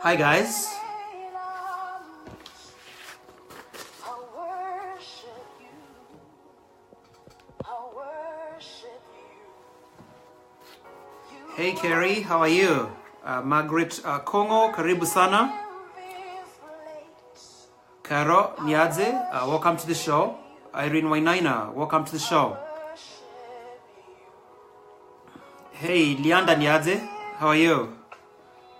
Hi guys. Hey Kerry, how are you? Margaret Kongo, karibu sana. Karo Niadze, welcome to the show. Irene Wainaina, welcome to the show. Hey Lianda Niadze, how are you?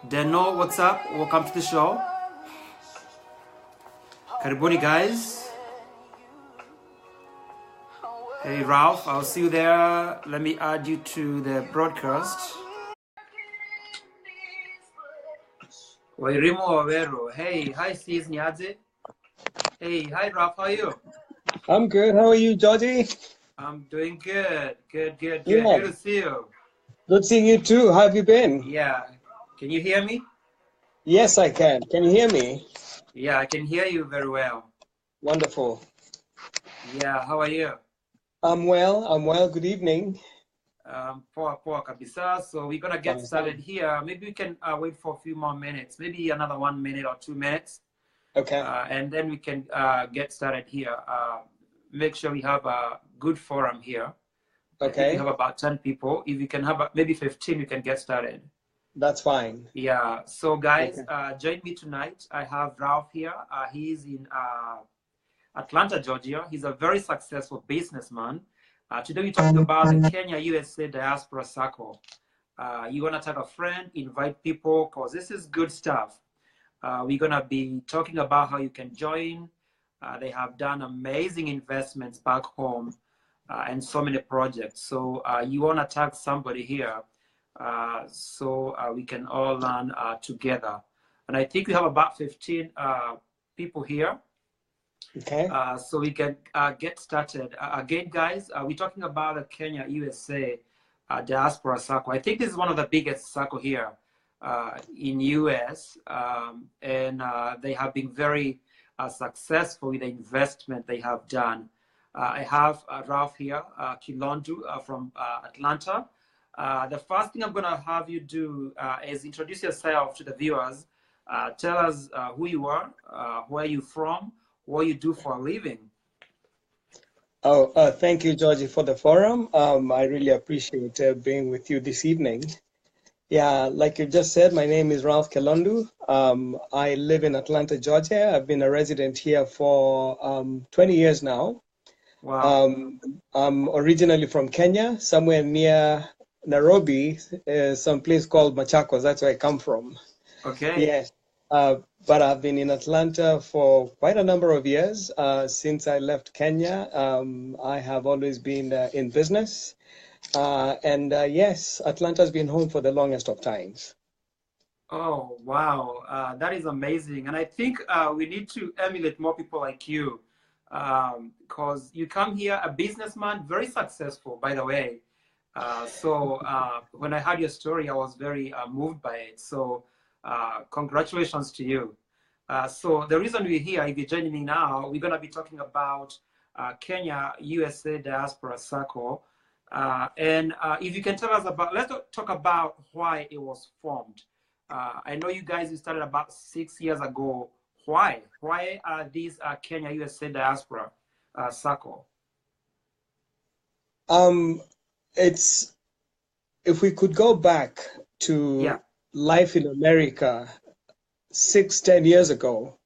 Deno, what's up? Welcome to the show. Karibuni guys. Hey Ralph, I'll see you there. Let me add you to the broadcast. Wairimo Wawero. Hey, hi Sis Niadze. Hey, hi Ralph, how are you? I'm good. How are you, Georgie? I'm doing good. Good. Yeah. Good to see you. Good seeing you too. How have you been? Yeah. Can you hear me? Yes, I can. Can you hear me? Yeah, I can hear you very well. Wonderful. Yeah, how are you? I'm well. Good evening. Poa kabisa. So we're gonna get started here. Maybe we can wait for a few more minutes, maybe another 1 minute or 2 minutes. Okay. And then we can get started here. Make sure we have a good forum here. Okay. I think we have about 10 people. If you can have maybe 15, we can get started. That's fine. Yeah. So guys, join me tonight. I have Ralph here. He's in Atlanta, Georgia. He's a very successful businessman. Today we're talking about the Kenya USA Diaspora Circle. You want to tag a friend, invite people, because this is good stuff. We're going to be talking about how you can join. They have done amazing investments back home and so many projects. So you want to tag somebody here so we can all learn together. And I think we have about 15 people here. Okay. So we can get started. Again, guys, we're talking about the Kenya USA Diaspora Circle. I think this is one of the biggest circle here in US, and they have been very successful with the investment they have done. I have Ralp here, Kilondu from Atlanta. The first thing I'm going to have you do is introduce yourself to the viewers. Tell us who you are, where you're from, what you do for a living. Thank you, Georgie, for the forum. I really appreciate being with you this evening. Yeah, like you just said, my name is Ralp Kilondu. I live in Atlanta, Georgia. I've been a resident here for 20 years now. Wow. I'm originally from Kenya, somewhere near Nairobi, some place called Machakos. That's where I come from. Okay. Yes. But I've been in Atlanta for quite a number of years. Since I left Kenya, I have always been in business. Yes, Atlanta's been home for the longest of times. Oh, wow. That is amazing. And I think we need to emulate more people like you because you come here, a businessman, very successful, by the way. So when I heard your story, I was very moved by it. So congratulations to you. So the reason we're here, if you're joining me now, we're going to be talking about Kenya USA Diaspora Circle. And if you can tell us about, let's talk about why it was formed. I know you guys started about 6 years ago. Why? Why are these Kenya USA Diaspora Circle? It's, if we could go back to life in America 6-10 years ago,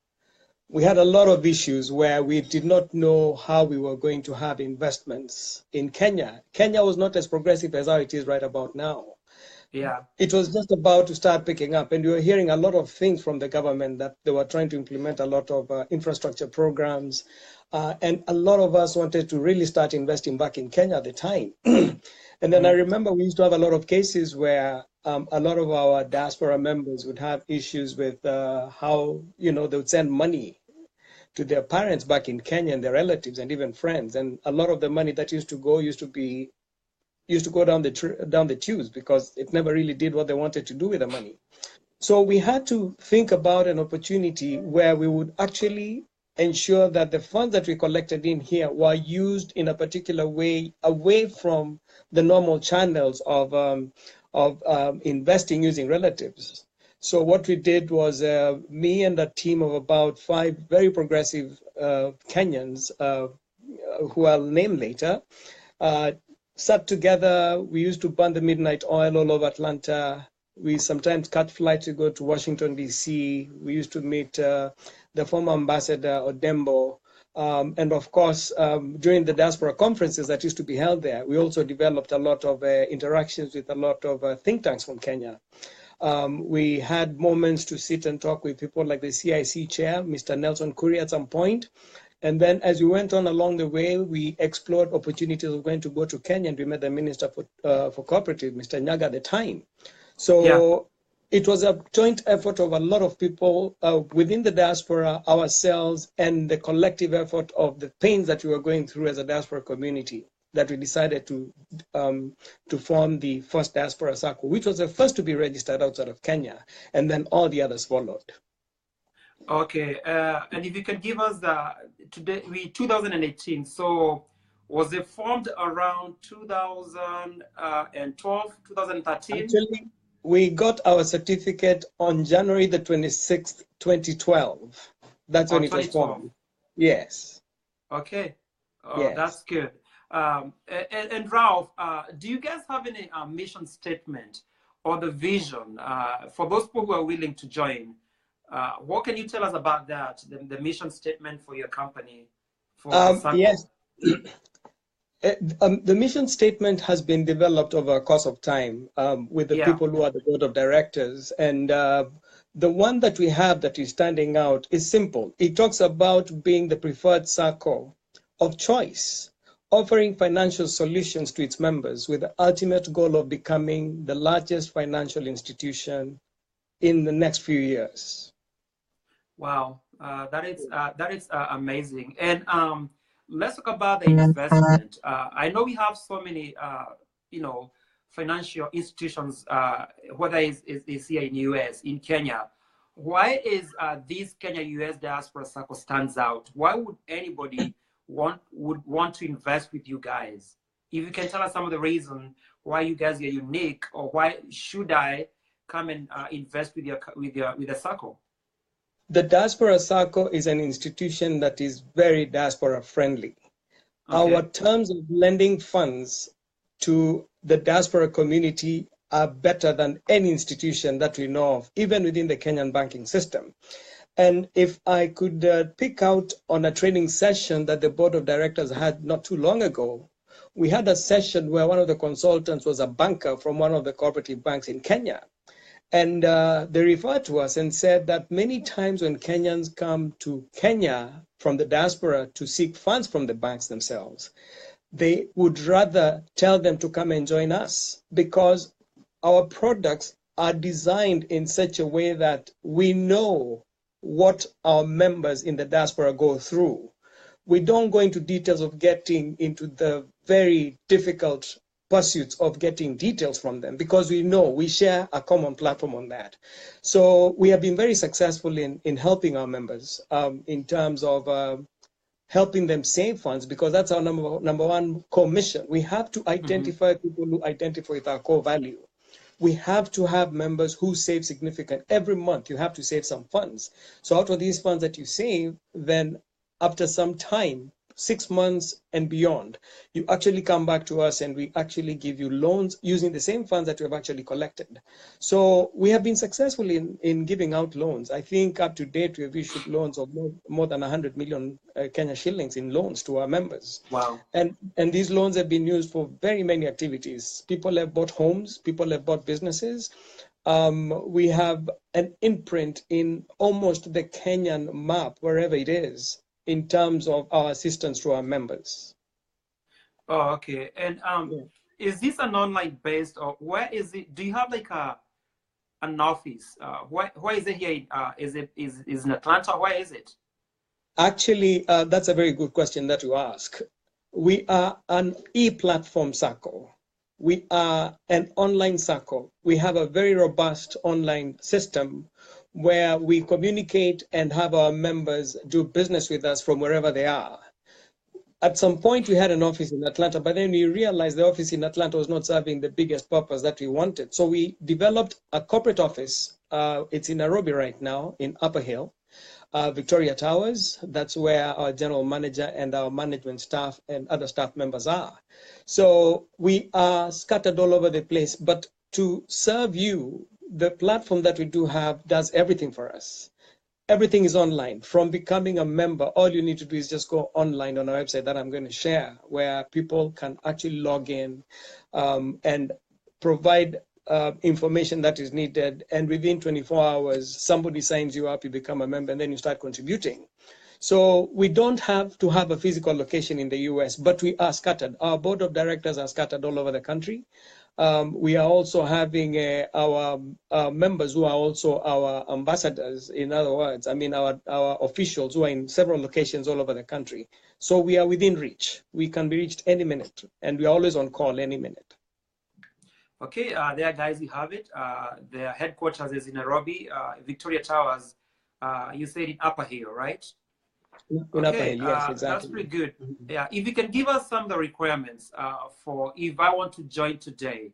we had a lot of issues where we did not know how we were going to have investments in Kenya. Kenya was not as progressive as how it is right about now. Yeah. It was just about to start picking up, and we were hearing a lot of things from the government that they were trying to implement a lot of infrastructure programs, and a lot of us wanted to really start investing back in Kenya at the time. And then I remember we used to have a lot of cases where a lot of our diaspora members would have issues with how, they would send money to their parents back in Kenya and their relatives and even friends. And a lot of the money that used to go down the tubes because it never really did what they wanted to do with the money. So we had to think about an opportunity where we would actually ensure that the funds that we collected in here were used in a particular way away from the normal channels of investing using relatives. So what we did was me and a team of about 5 very progressive Kenyans, who I'll name later, sat together. We used to burn the midnight oil all over Atlanta. We sometimes cut flights to go to Washington, D.C. We used to meet the former ambassador, Odembo. And of course, during the diaspora conferences that used to be held there, we also developed a lot of interactions with a lot of think tanks from Kenya. We had moments to sit and talk with people like the CIC chair, Mr. Nelson Curry, at some point. And then as we went on along the way, we explored opportunities of going to go to Kenya, and we met the Minister for Cooperative, Mr. Nyaga, at the time. So it was a joint effort of a lot of people within the diaspora, ourselves, and the collective effort of the pains that we were going through as a diaspora community, that we decided to form the first Diaspora Sacco, which was the first to be registered outside of Kenya, and then all the others followed. Okay, and if you can give us today, 2018, so was it formed around 2012, 2013? Actually, we got our certificate on January the 26th, 2012. That's when it was formed. Yes. Okay, yes. That's good. And Ralph, do you guys have any mission statement or the vision for those people who are willing to join? What can you tell us about that, the mission statement for your company? Yes. The mission statement has been developed over a course of time with the people who are the board of directors. And the one that we have that is standing out is simple. It talks about being the preferred circle of choice, offering financial solutions to its members with the ultimate goal of becoming the largest financial institution in the next few years. Wow, that is amazing. And let's talk about the investment. I know we have so many, financial institutions, whether it's here in the US, in Kenya. Why is this Kenya-US Diaspora Circle stands out? Why would anybody would want to invest with you guys? If you can tell us some of the reason why you guys are unique, or why should I come and invest with the circle? The Diaspora Circle is an institution that is very diaspora friendly. Okay. Our terms of lending funds to the diaspora community are better than any institution that we know of, even within the Kenyan banking system. And if I could pick out on a training session that the board of directors had not too long ago, we had a session where one of the consultants was a banker from one of the cooperative banks in Kenya. And they referred to us and said that many times when Kenyans come to Kenya from the diaspora to seek funds from the banks themselves, they would rather tell them to come and join us, because our products are designed in such a way that we know what our members in the diaspora go through. We don't go into details of getting into the very difficult pursuits of getting details from them, because we know we share a common platform on that. So we have been very successful in helping our members in terms of helping them save funds, because that's our number one core mission. We have to identify people who identify with our core value. We have to have members who save significant. Every month you have to save some funds. So out of these funds that you save, then after some time, 6 months and beyond, you actually come back to us and we actually give you loans using the same funds that we have actually collected. So we have been successful in giving out loans. I think up to date, we have issued loans of more than 100 million Kenya shillings in loans to our members. Wow. And these loans have been used for very many activities. People have bought homes, people have bought businesses. We have an imprint in almost the Kenyan map, wherever it is, in terms of our assistance to our members. Oh, okay. And is this an online based, or where is it? Do you have like an office? Where is it here? Is it in Atlanta? Where is it? Actually, that's a very good question that you ask. We are an e-platform circle. We are an online circle. We have a very robust online system where we communicate and have our members do business with us from wherever they are. At some point, we had an office in Atlanta, but then we realized the office in Atlanta was not serving the biggest purpose that we wanted. So we developed a corporate office. It's in Nairobi right now, in Upper Hill, Victoria Towers. That's where our general manager and our management staff and other staff members are. So we are scattered all over the place. But to serve you, the platform that we do have does everything for us. Everything is online. From becoming a member, all you need to do is just go online on our website that I'm going to share, where people can actually log in and provide information that is needed. And within 24 hours, somebody signs you up, you become a member, and then you start contributing. So we don't have to have a physical location in the US, but we are scattered. Our board of directors are scattered all over the country. We are also having our members who are also our ambassadors. In other words, I mean our officials who are in several locations all over the country. So we are within reach. We can be reached any minute, and we are always on call any minute. Okay, there, guys, you have it. Their headquarters is in Nairobi, Victoria Towers. You said in Upper Hill, right? In Upper Hill, yes, exactly. That's pretty good. Yeah, if you can give us some of the requirements for if I want to join today,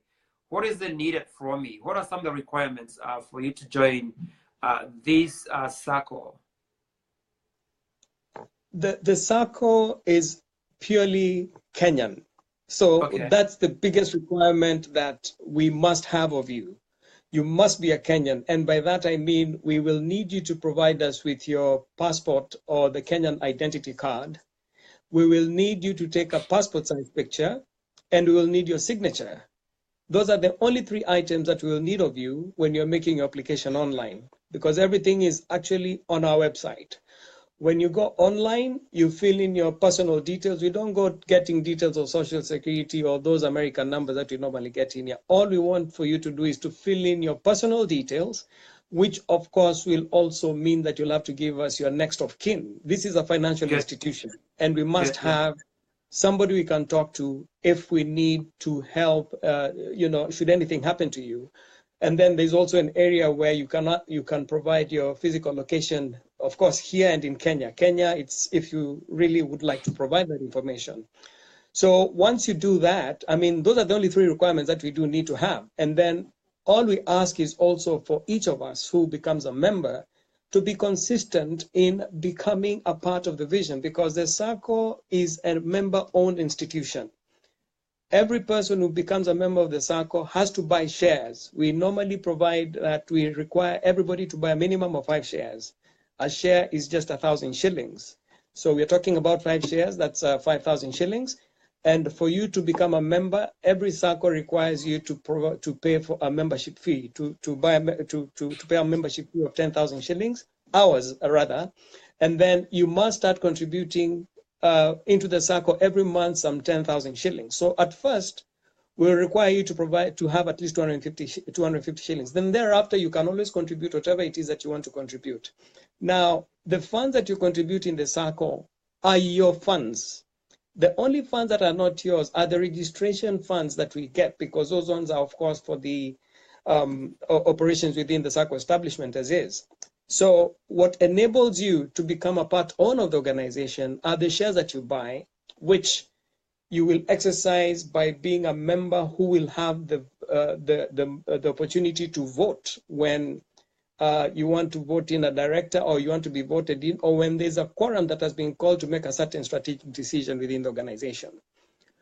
what is the needed from me? What are some of the requirements for you to join this Sacco? The Sacco is purely Kenyan. So that's the biggest requirement that we must have of you. You must be a Kenyan. And by that, I mean, we will need you to provide us with your passport or the Kenyan identity card. We will need you to take a passport size picture, and we will need your signature. Those are the only 3 items that we will need of you when you're making your application online, because everything is actually on our website. When you go online, you fill in your personal details. You don't go getting details of Social Security or those American numbers that you normally get in here. All we want for you to do is to fill in your personal details, which of course will also mean that you'll have to give us your next of kin. This is a financial institution, and we must have somebody we can talk to if we need to help, should anything happen to you. And then there's also an area where you can provide your physical location, of course, here and in Kenya. Kenya, it's if you really would like to provide that information. So once you do that, I mean, those are the only 3 requirements that we do need to have. And then all we ask is also for each of us who becomes a member to be consistent in becoming a part of the vision, because the Sacco is a member-owned institution. Every person who becomes a member of the Sacco has to buy shares. We normally provide that we require everybody to buy a minimum of 5 shares. A share is just 1,000 shillings. So we're talking about 5 shares, that's 5,000 shillings. And for you to become a member, every Sacco requires you to pay for a membership fee, to pay a membership fee of 10,000 shillings, hours rather. And then you must start contributing into the Sacco every month some 10,000 shillings. So at first, we'll require you to have at least 250 shillings. Then thereafter, you can always contribute whatever it is that you want to contribute. Now, the funds that you contribute in the Sacco are your funds. The only funds that are not yours are the registration funds that we get, because those ones are, of course, for the operations within the Sacco establishment as is. So what enables you to become a part owner of the organization are the shares that you buy, which you will exercise by being a member who will have the opportunity to vote when you want to vote in a director, or you want to be voted in, or when there's a quorum that has been called to make a certain strategic decision within the organization.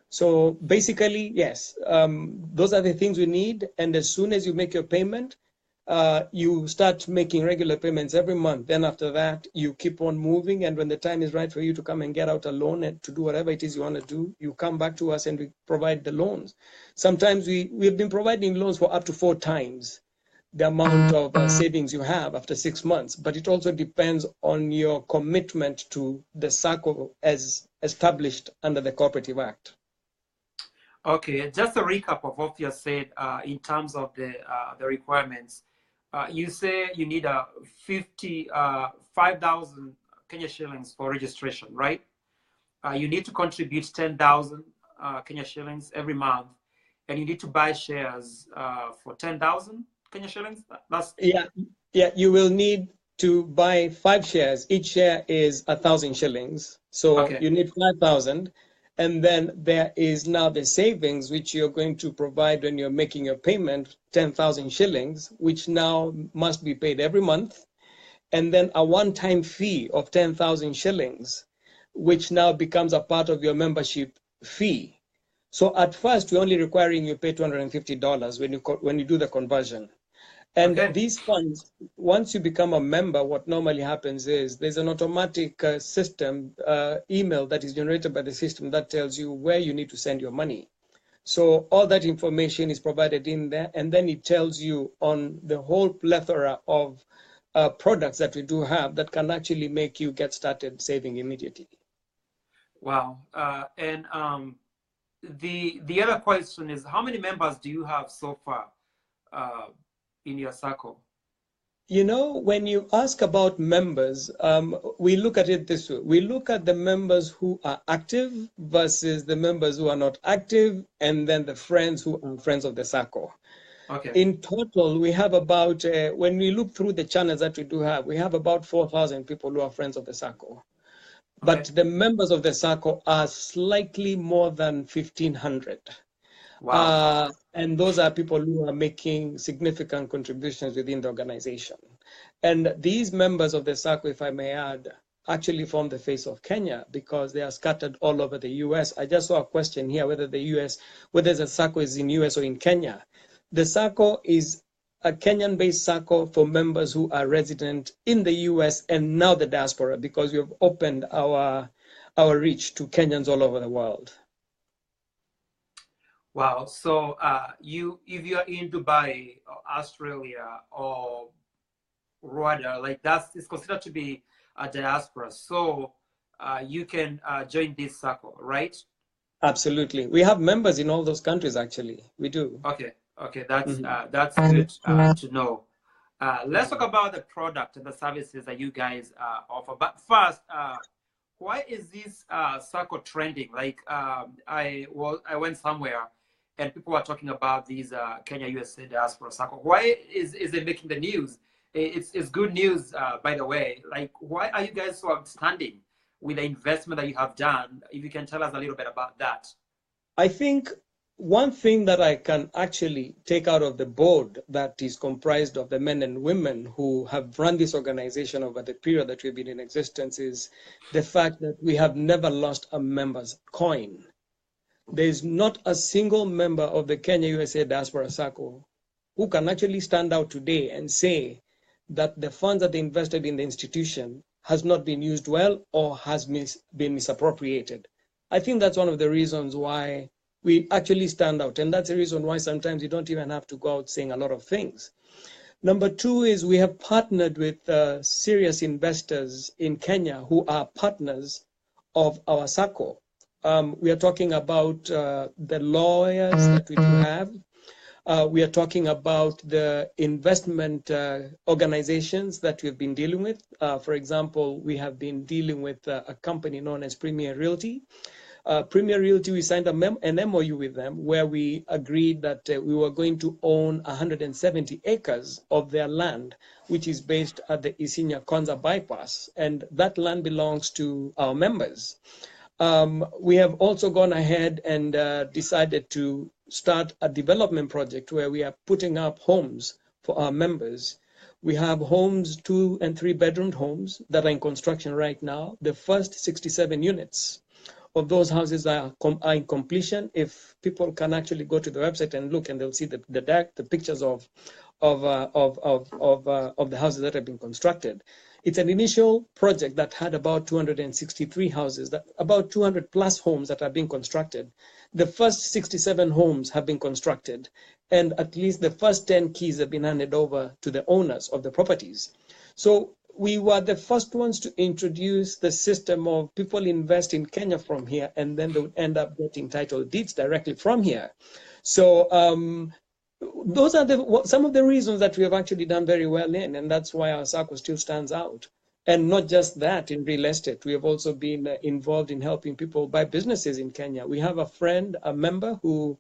So basically, yes, those are the things we need. And as soon as you make your payment, you start making regular payments every month. Then after that, you keep on moving. And when the time is right for you to come and get out a loan and to do whatever it is you want to do, you come back to us and we provide the loans. Sometimes we've been providing loans for up to 4 times the amount of savings you have after 6 months. But it also depends on your commitment to the Sacco as established under the Cooperative Act. Okay, just a recap of what you said in terms of the requirements. You say you need 5,000 Kenya shillings for registration, right? You need to contribute 10,000 Kenya shillings every month, and you need to buy shares for 10,000 Kenya shillings. That's yeah. You will need to buy 5 shares. Each share is 1,000 shillings. So Okay. you need 5,000. And then there is now the savings, which you're going to provide when you're making your payment, 10,000 shillings, which now must be paid every month. And then a one-time fee of 10,000 shillings, which now becomes a part of your membership fee. So at first, we're only requiring you pay $250 when you do the conversion. And Okay. these funds, once you become a member, what normally happens is there's an automatic system email that is generated by the system that tells you where you need to send your money. So all that information is provided in there, and then it tells you on the whole plethora of products that we do have that can actually make you get started saving immediately. Wow. And the other question is, how many members do you have so far in your circle? You know, when you ask about members, we look at it this way. We look at the members who are active versus the members who are not active, and then the friends who are friends of the circle. Okay. In total, we have about, when we look through the channels that we do have, we have about 4,000 people who are friends of the circle. But Okay. the members of the circle are slightly more than 1,500. Wow. And those are people who are making significant contributions within the organization. And these members of the circle, if I may add, actually form the face of Kenya because they are scattered all over the US. I just saw a question here whether the circle is in US or in Kenya. The circle is a Kenyan-based circle for members who are resident in the US and now the diaspora, because we have opened our reach to Kenyans all over the world. Wow. So if you are in Dubai, or Australia, or Rwanda, like it's considered to be a diaspora. So you can join this circle, right? Absolutely. We have members in all those countries, actually. We do. Okay. Okay. That's good to know. Let's talk about the product and the services that you guys offer. But first, why is this circle trending? Like I went somewhere and people were talking about these Kenya USA Diaspora Circle. Why is it making the news? It's good news, by the way. Like, why are you guys so outstanding with the investment that you have done? If you can tell us a little bit about that. I think one thing that I can actually take out of the board that is comprised of the men and women who have run this organization over the period that we've been in existence is the fact that we have never lost a member's coin. There is not a single member of the Kenya USA Diaspora Circle who can actually stand out today and say that the funds that they invested in the institution has not been used well or has been misappropriated. I think that's one of the reasons why we actually stand out. And that's the reason why sometimes you don't even have to go out saying a lot of things. Number two is we have partnered with serious investors in Kenya who are partners of our circle. We are talking about the lawyers that we do have. We are talking about the investment organizations that we've been dealing with. For example, we have been dealing with a company known as Premier Realty. Premier Realty, we signed an MOU with them where we agreed that we were going to own 170 acres of their land, which is based at the Isinya Konza bypass. And that land belongs to our members. We have also gone ahead and decided to start a development project where we are putting up homes for our members. We have homes, 2 and 3 bedroom homes that are in construction right now. The first 67 units of those houses are in completion. If people can actually go to the website and look, and they'll see the pictures of the houses that have been constructed. It's an initial project that had about 263 houses, about 200 plus homes that are being constructed. The first 67 homes have been constructed, and at least the first 10 keys have been handed over to the owners of the properties. So we were the first ones to introduce the system of people invest in Kenya from here, and then they would end up getting title deeds directly from here. So those are some of the reasons that we have actually done very well in, and that's why our circle still stands out. And not just that, in real estate, we have also been involved in helping people buy businesses in Kenya. We have a friend, a member who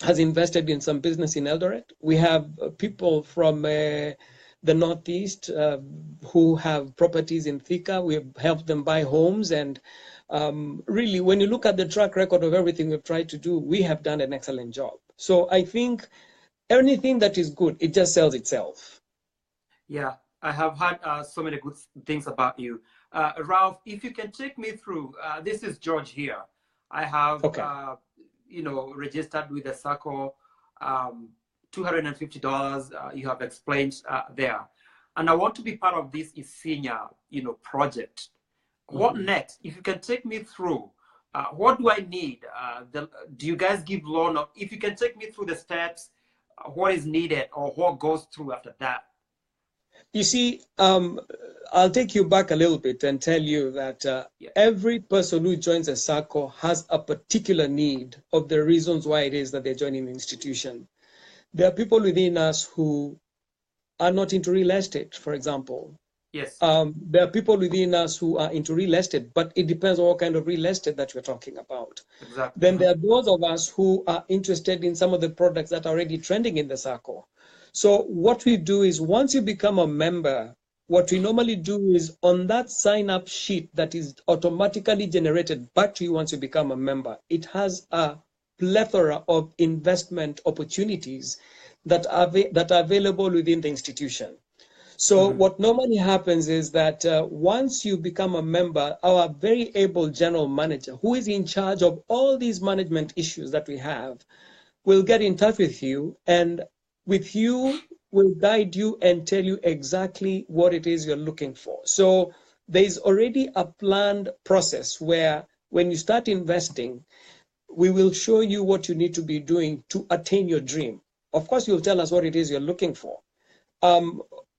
has invested in some business in Eldoret. We have people from the the Northeast who have properties in Thika. We've helped them buy homes. And really, when you look at the track record of everything we've tried to do, we have done an excellent job. So I think anything that is good, it just sells itself. Yeah, I have heard so many good things about you. Ralph, if you can take me through, this is George here. I have, registered with the Sacco, $250 you have explained there. And I want to be part of this Isinya, project. What next? If you can take me through, what do I need? Do you guys give loan? Or if you can take me through the steps, what is needed or what goes through after that? You see, I'll take you back a little bit and tell you that every person who joins a Sacco has a particular need of the reasons why it is that they're joining the institution. There are people within us who are not into real estate, for example. Yes. There are people within us who are into real estate, but it depends on what kind of real estate that you're talking about. Exactly. Then there are those of us who are interested in some of the products that are already trending in the Sacco. So what we do is once you become a member, what we normally do is on that sign-up sheet that is automatically generated back to you once you become a member, it has a plethora of investment opportunities that are available within the institution. So what normally happens is that once you become a member, our very able general manager, who is in charge of all these management issues that we have, will get in touch with you, and with you will guide you and tell you exactly what it is you're looking for. So there's already a planned process where when you start investing, we will show you what you need to be doing to attain your dream. Of course, you'll tell us what it is you're looking for.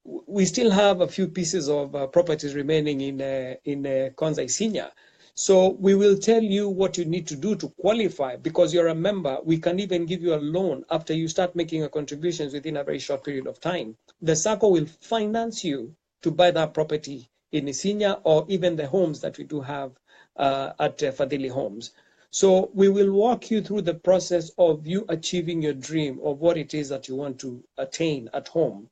We still have a few pieces of properties remaining in Konza Isinya. So we will tell you what you need to do to qualify. Because you're a member, we can even give you a loan after you start making your contributions within a very short period of time. The Sacco will finance you to buy that property in Isinya or even the homes that we do have at Fadhili Homes. So we will walk you through the process of you achieving your dream of what it is that you want to attain at home,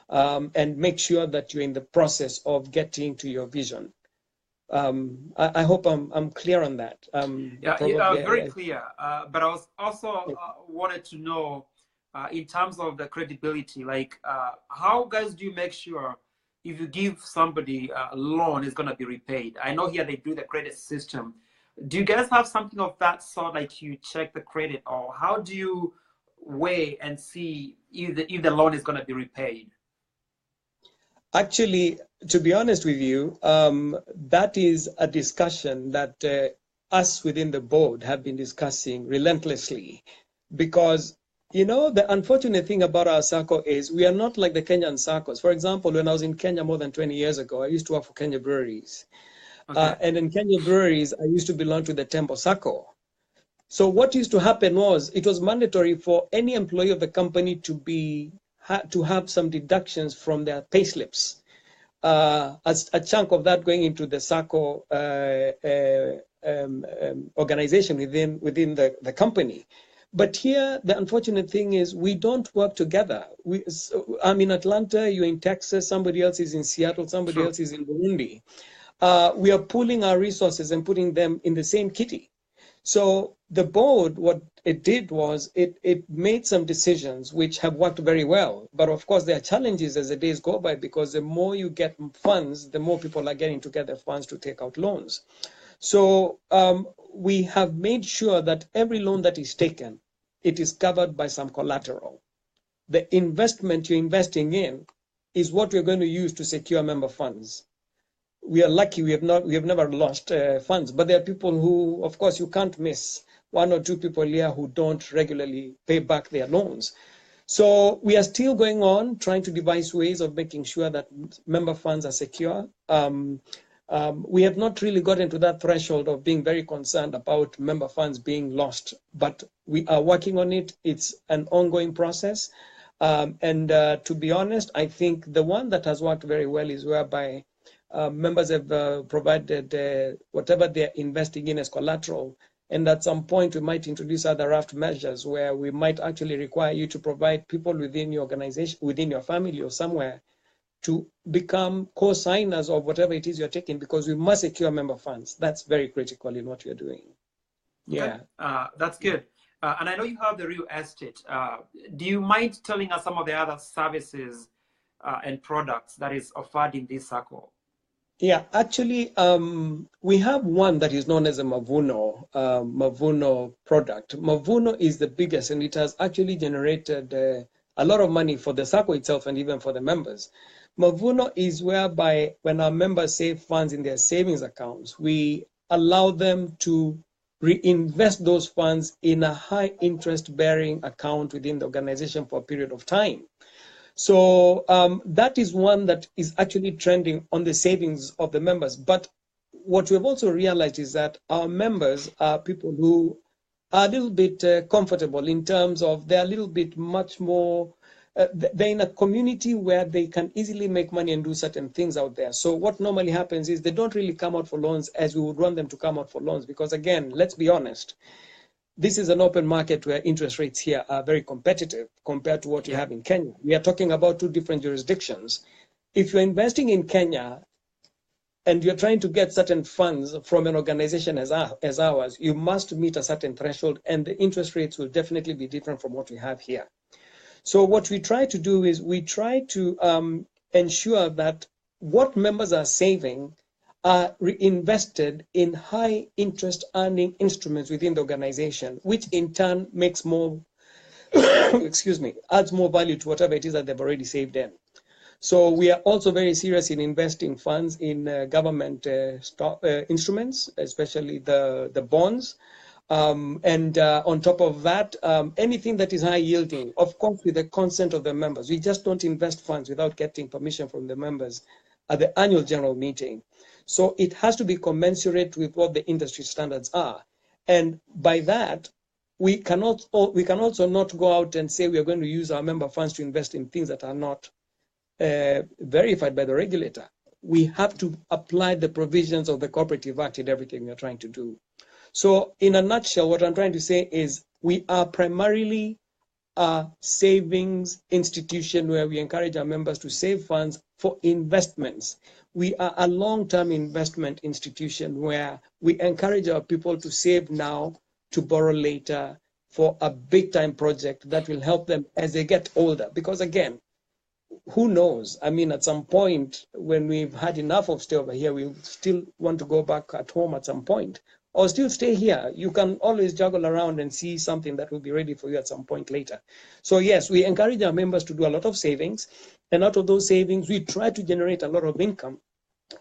and make sure that you're in the process of getting to your vision. I hope I'm clear on that. Very clear. But I was also wanted to know, in terms of the credibility, like how guys do you make sure if you give somebody a loan, it's going to be repaid? I know here they do the credit system. Do you guys have something of that sort, like you check the credit, or how do you weigh and see if the loan is going to be repaid? Actually, to be honest with you, that is a discussion that us within the board have been discussing relentlessly, because the unfortunate thing about our Sacco is we are not like the Kenyan Saccos. For example, when I was in Kenya more than 20 years ago, I used to work for Kenya Breweries. Okay. And in Kenya Breweries, I used to belong to the Temple Sacco. So what used to happen was it was mandatory for any employee of the company to have some deductions from their payslips, as a chunk of that going into the Sacco organization within the company. But here, the unfortunate thing is we don't work together. I'm in Atlanta, you're in Texas, somebody else is in Seattle, somebody else is in Burundi. We are pooling our resources and putting them in the same kitty. So the board, what it did was it made some decisions which have worked very well. But of course, there are challenges as the days go by, because the more you get funds, the more people are getting together funds to take out loans. So we have made sure that every loan that is taken, it is covered by some collateral. The investment you're investing in is what we're going to use to secure member funds. We are lucky we have never lost funds, but there are people who, of course, you can't miss one or two people here who don't regularly pay back their loans. So we are still going on trying to devise ways of making sure that member funds are secure. We have not really gotten to that threshold of being very concerned about member funds being lost, but we are working on it. It's an ongoing process. And to be honest, I think the one that has worked very well is whereby members have provided whatever they're investing in as collateral. And at some point, we might introduce other raft measures where we might actually require you to provide people within your organization, within your family or somewhere, to become co-signers of whatever it is you're taking, because we must secure member funds. That's very critical in what you're doing. Yeah. Okay. That's good. And I know you have the real estate. Do you mind telling us some of the other services and products that is offered in this circle? Yeah, actually, we have one that is known as a Mavuno product. Mavuno is the biggest, and it has actually generated a lot of money for the circle itself and even for the members. Mavuno is whereby when our members save funds in their savings accounts, we allow them to reinvest those funds in a high interest bearing account within the organization for a period of time. So that is one that is actually trending on the savings of the members. But what we've also realized is that our members are people who are a little bit comfortable in terms of they're a little bit much more, they're in a community where they can easily make money and do certain things out there. So what normally happens is they don't really come out for loans as we would want them to come out for loans, because again, let's be honest, this is an open market where interest rates here are very competitive compared to what you have in Kenya. We are talking about two different jurisdictions. If you're investing in Kenya and you're trying to get certain funds from an organization as ours, you must meet a certain threshold, and the interest rates will definitely be different from what we have here. So what we try to do is we try to ensure that what members are saving are reinvested in high interest earning instruments within the organization, which in turn makes more, excuse me, adds more value to whatever it is that they've already saved in. So we are also very serious in investing funds in government instruments, especially the bonds. On top of that, anything that is high yielding, of course, with the consent of the members. We just don't invest funds without getting permission from the members at the annual general meeting. So it has to be commensurate with what the industry standards are. And by that, we can also not go out and say we are going to use our member funds to invest in things that are not verified by the regulator. We have to apply the provisions of the Cooperative Act in everything we are trying to do. So in a nutshell, what I'm trying to say is we are primarily a savings institution where we encourage our members to save funds for investments. We are a long-term investment institution where we encourage our people to save now to borrow later for a big-time project that will help them as they get older. Because again, who knows? I mean, at some point when we've had enough of stay over here, we still want to go back at home at some point, or still stay here. You can always juggle around and see something that will be ready for you at some point later. So yes, we encourage our members to do a lot of savings, and out of those savings, we try to generate a lot of income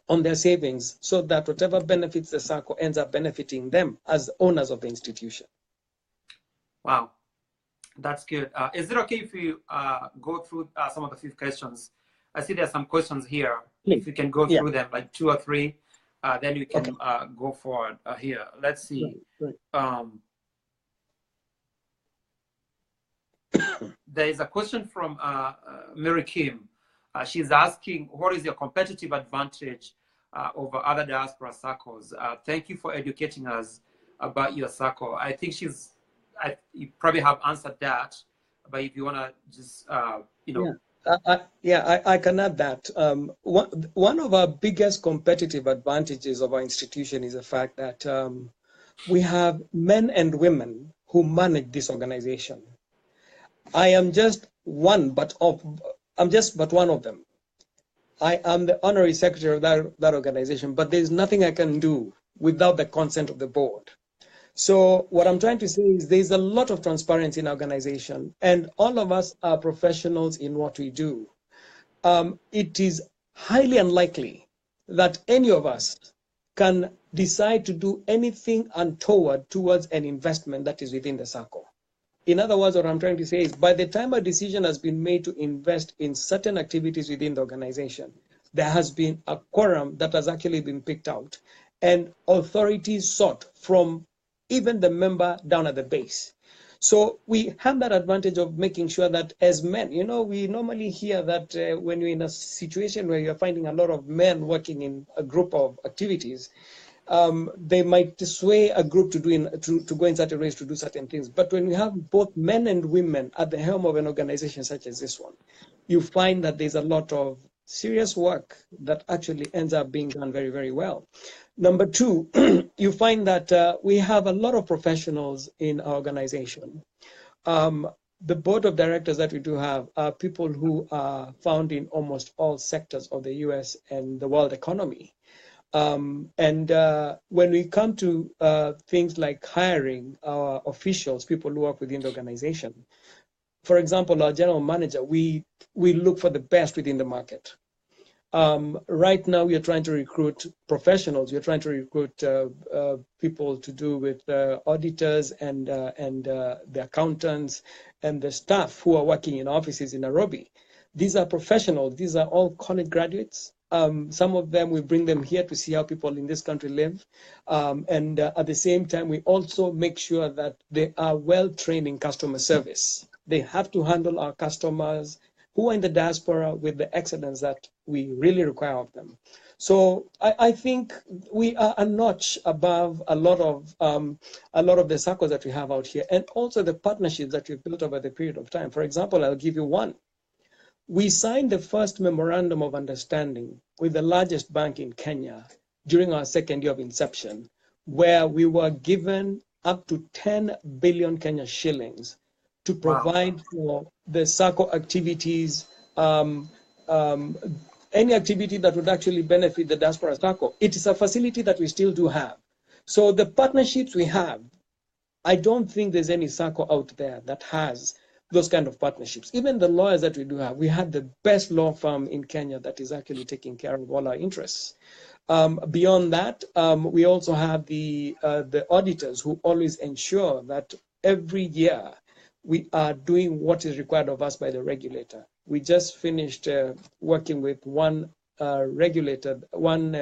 on their savings so that whatever benefits the circle ends up benefiting them as owners of the institution. Wow, that's good. Is it okay if you go through some of the few questions? I see there's some questions here. Please. If you can go through them, like 2 or 3, then we can go forward here. Let's see. Right. There is a question from Mary Kim. She's asking, what is your competitive advantage over other diaspora circles? Thank you for educating us about your circle. I think you probably have answered that, but if you want to just, you know. I can add that. One of our biggest competitive advantages of our institution is the fact that we have men and women who manage this organization. I am just one, but one of them. I am the honorary secretary of that organization, but there's nothing I can do without the consent of the board. So what I'm trying to say is there's a lot of transparency in our organization, and all of us are professionals in what we do. It is highly unlikely that any of us can decide to do anything untoward towards an investment that is within the circle. In other words, what I'm trying to say is by the time a decision has been made to invest in certain activities within the organization, there has been a quorum that has actually been picked out, and authorities sought from even the member down at the base. So we have that advantage of making sure that as men, you know, we normally hear that when you're in a situation where you're finding a lot of men working in a group of activities, they might sway a group to go in certain ways to do certain things. But when you have both men and women at the helm of an organization such as this one, you find that there's a lot of serious work that actually ends up being done very, very well. Number two, you find that we have a lot of professionals in our organization. The board of directors that we do have are people who are found in almost all sectors of the US and the world economy. When we come to things like hiring our officials, people who work within the organization, for example, our general manager, we look for the best within the market. Right now, we are trying to recruit professionals. We are trying to recruit people to do with auditors and the accountants and the staff who are working in offices in Nairobi. These are professionals. These are all college graduates. Some of them, we bring them here to see how people in this country live. At the same time, we also make sure that they are well trained in customer service. They have to handle our customers who are in the diaspora with the excellence that we really require of them. So I think we are a notch above a lot of the circles that we have out here, and also the partnerships that we've built over the period of time. For example, I'll give you one. We signed the first memorandum of understanding with the largest bank in Kenya during our second year of inception, where we were given up to 10 billion Kenya shillings to provide for the Sacco activities, any activity that would actually benefit the Diaspora Sacco. It is a facility that we still do have. So the partnerships we have, I don't think there's any Sacco out there that has those kind of partnerships. Even the lawyers that we do have, we had the best law firm in Kenya that is actually taking care of all our interests. Beyond that, we also have the auditors who always ensure that every year we are doing what is required of us by the regulator. We just finished working with one regulator, one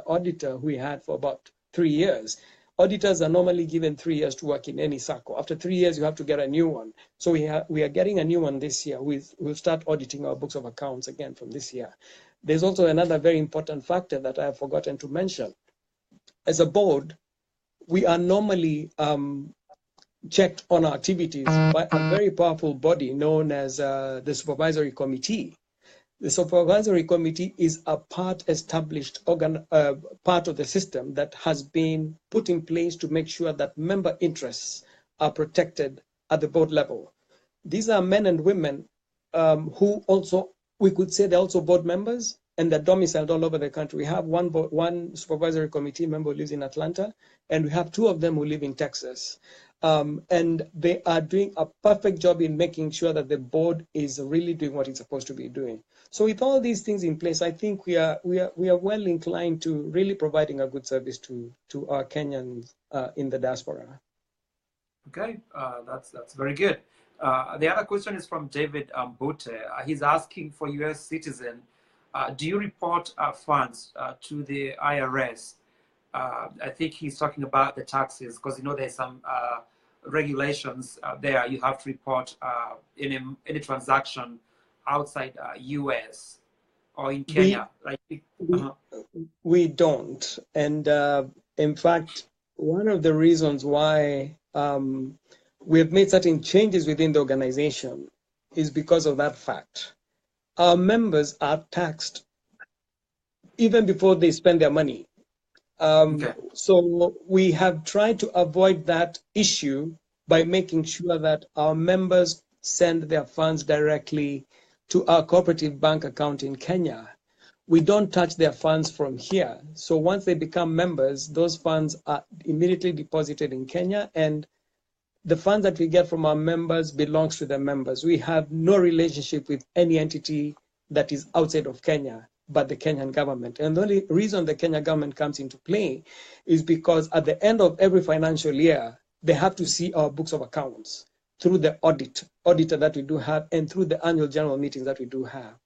auditor who we had for about 3 years. Auditors are normally given 3 years to work in any Sacco. After 3 years, you have to get a new one. So we are getting a new one this year. We'll start auditing our books of accounts again from this year. There's also another very important factor that I have forgotten to mention. As a board, we are normally checked on our activities by a very powerful body known as the Supervisory Committee. The Supervisory Committee is a established part of the system that has been put in place to make sure that member interests are protected at the board level. These are men and women who also, we could say they're also board members, and they're domiciled all over the country. We have one Supervisory Committee member who lives in Atlanta, and we have 2 of them who live in Texas. And they are doing a perfect job in making sure that the board is really doing what it's supposed to be doing. So with all these things in place, I think we are well inclined to really providing a good service to our Kenyans in the diaspora. Okay, that's very good. The other question is from David Mbute. He's asking, for US citizen, do you report funds to the IRS? I think he's talking about the taxes, because you know there's some regulations there. You have to report any transaction outside US or in Kenya. We don't. And in fact, one of the reasons why we have made certain changes within the organization is because of that fact. Our members are taxed even before they spend their money. So we have tried to avoid that issue by making sure that our members send their funds directly to our cooperative bank account in Kenya. We don't touch their funds from here. So once they become members, those funds are immediately deposited in Kenya, and the funds that we get from our members belongs to the members. We have no relationship with any entity that is outside of Kenya but the Kenyan government. And the only reason the Kenyan government comes into play is because at the end of every financial year, they have to see our books of accounts through the auditor that we do have, and through the annual general meetings that we do have,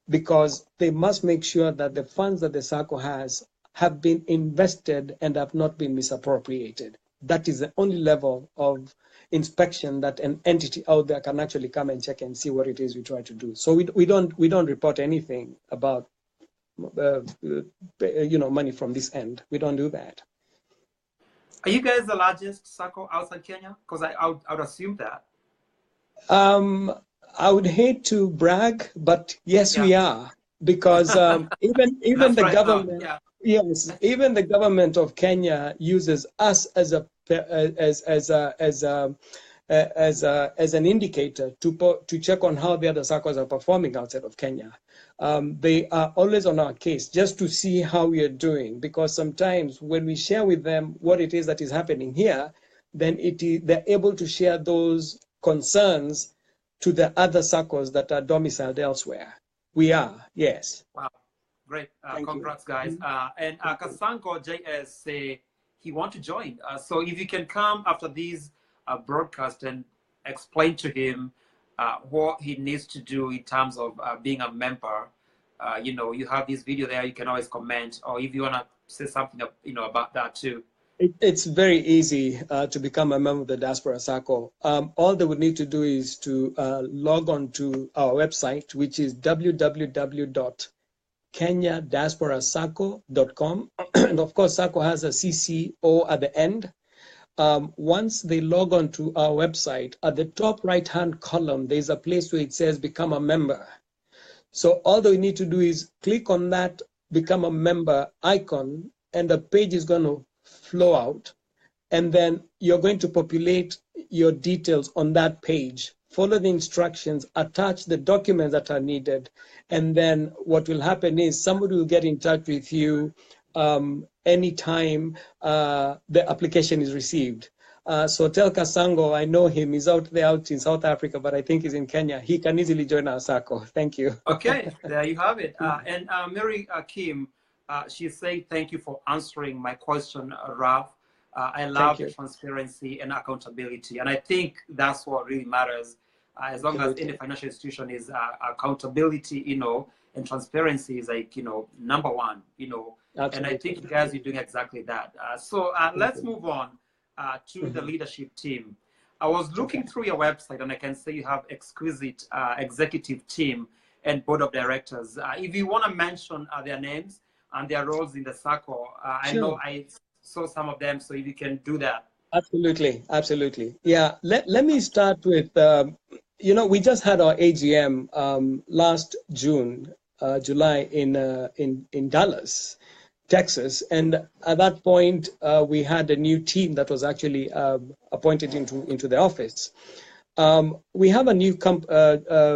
because they must make sure that the funds that the Sacco has have been invested and have not been misappropriated. That is the only level of inspection that an entity out there can actually come and check and see what it is we try to do. So we don't report anything about money from this end. We don't do that. Are you guys the largest Sacco outside Kenya? Because I would assume that. I would hate to brag, but yes, we are. because even That's the right. government, Yeah. yes, even the government of Kenya uses us as a as an indicator to check on how the other SACCOs are performing outside of Kenya. They are always on our case just to see how we are doing, because sometimes when we share with them what it is that is happening here, then they're able to share those concerns to the other SACCOs that are domiciled elsewhere. We are, yes. Wow. Great. Thank you. Congrats, guys. And Kasango JS say he want to join. So if you can come after these broadcast and explain to him what he needs to do in terms of being a member. You have this video there. You can always comment, or if you want to say something, about that too. It's very easy to become a member of the Diaspora Circle. All they would need to do is to log on to our website, which is www.kenyadiasporasacco.com. And of course, Sacco has a CCO at the end. Once they log on to our website, at the top right-hand column, there's a place where it says become a member. So all they need to do is click on that become a member icon, and the page is going to flow out, and then you're going to populate your details on that page, follow the instructions, attach the documents that are needed, and then what will happen is somebody will get in touch with you anytime the application is received. So tell Kasango, I know him, he's out in South Africa, but I think he's in Kenya. He can easily join our Sacco. Thank you. Okay, there you have it. And Mary Kim, she said, thank you for answering my question, Ralph. I love transparency and accountability. And I think that's what really matters. As long as any financial institution is accountability, and transparency is like, number one, Absolutely. And I think you guys are doing exactly that. So let's move on to the leadership team. I was looking through your website, and I can say you have exquisite executive team and board of directors. If you want to mention their names and their roles in the Sacco, I know I saw some of them, so if you can do that. Absolutely. Yeah, let me start with, we just had our AGM last July in Dallas, Texas, and at that point we had a new team that was actually appointed into the office. We have a new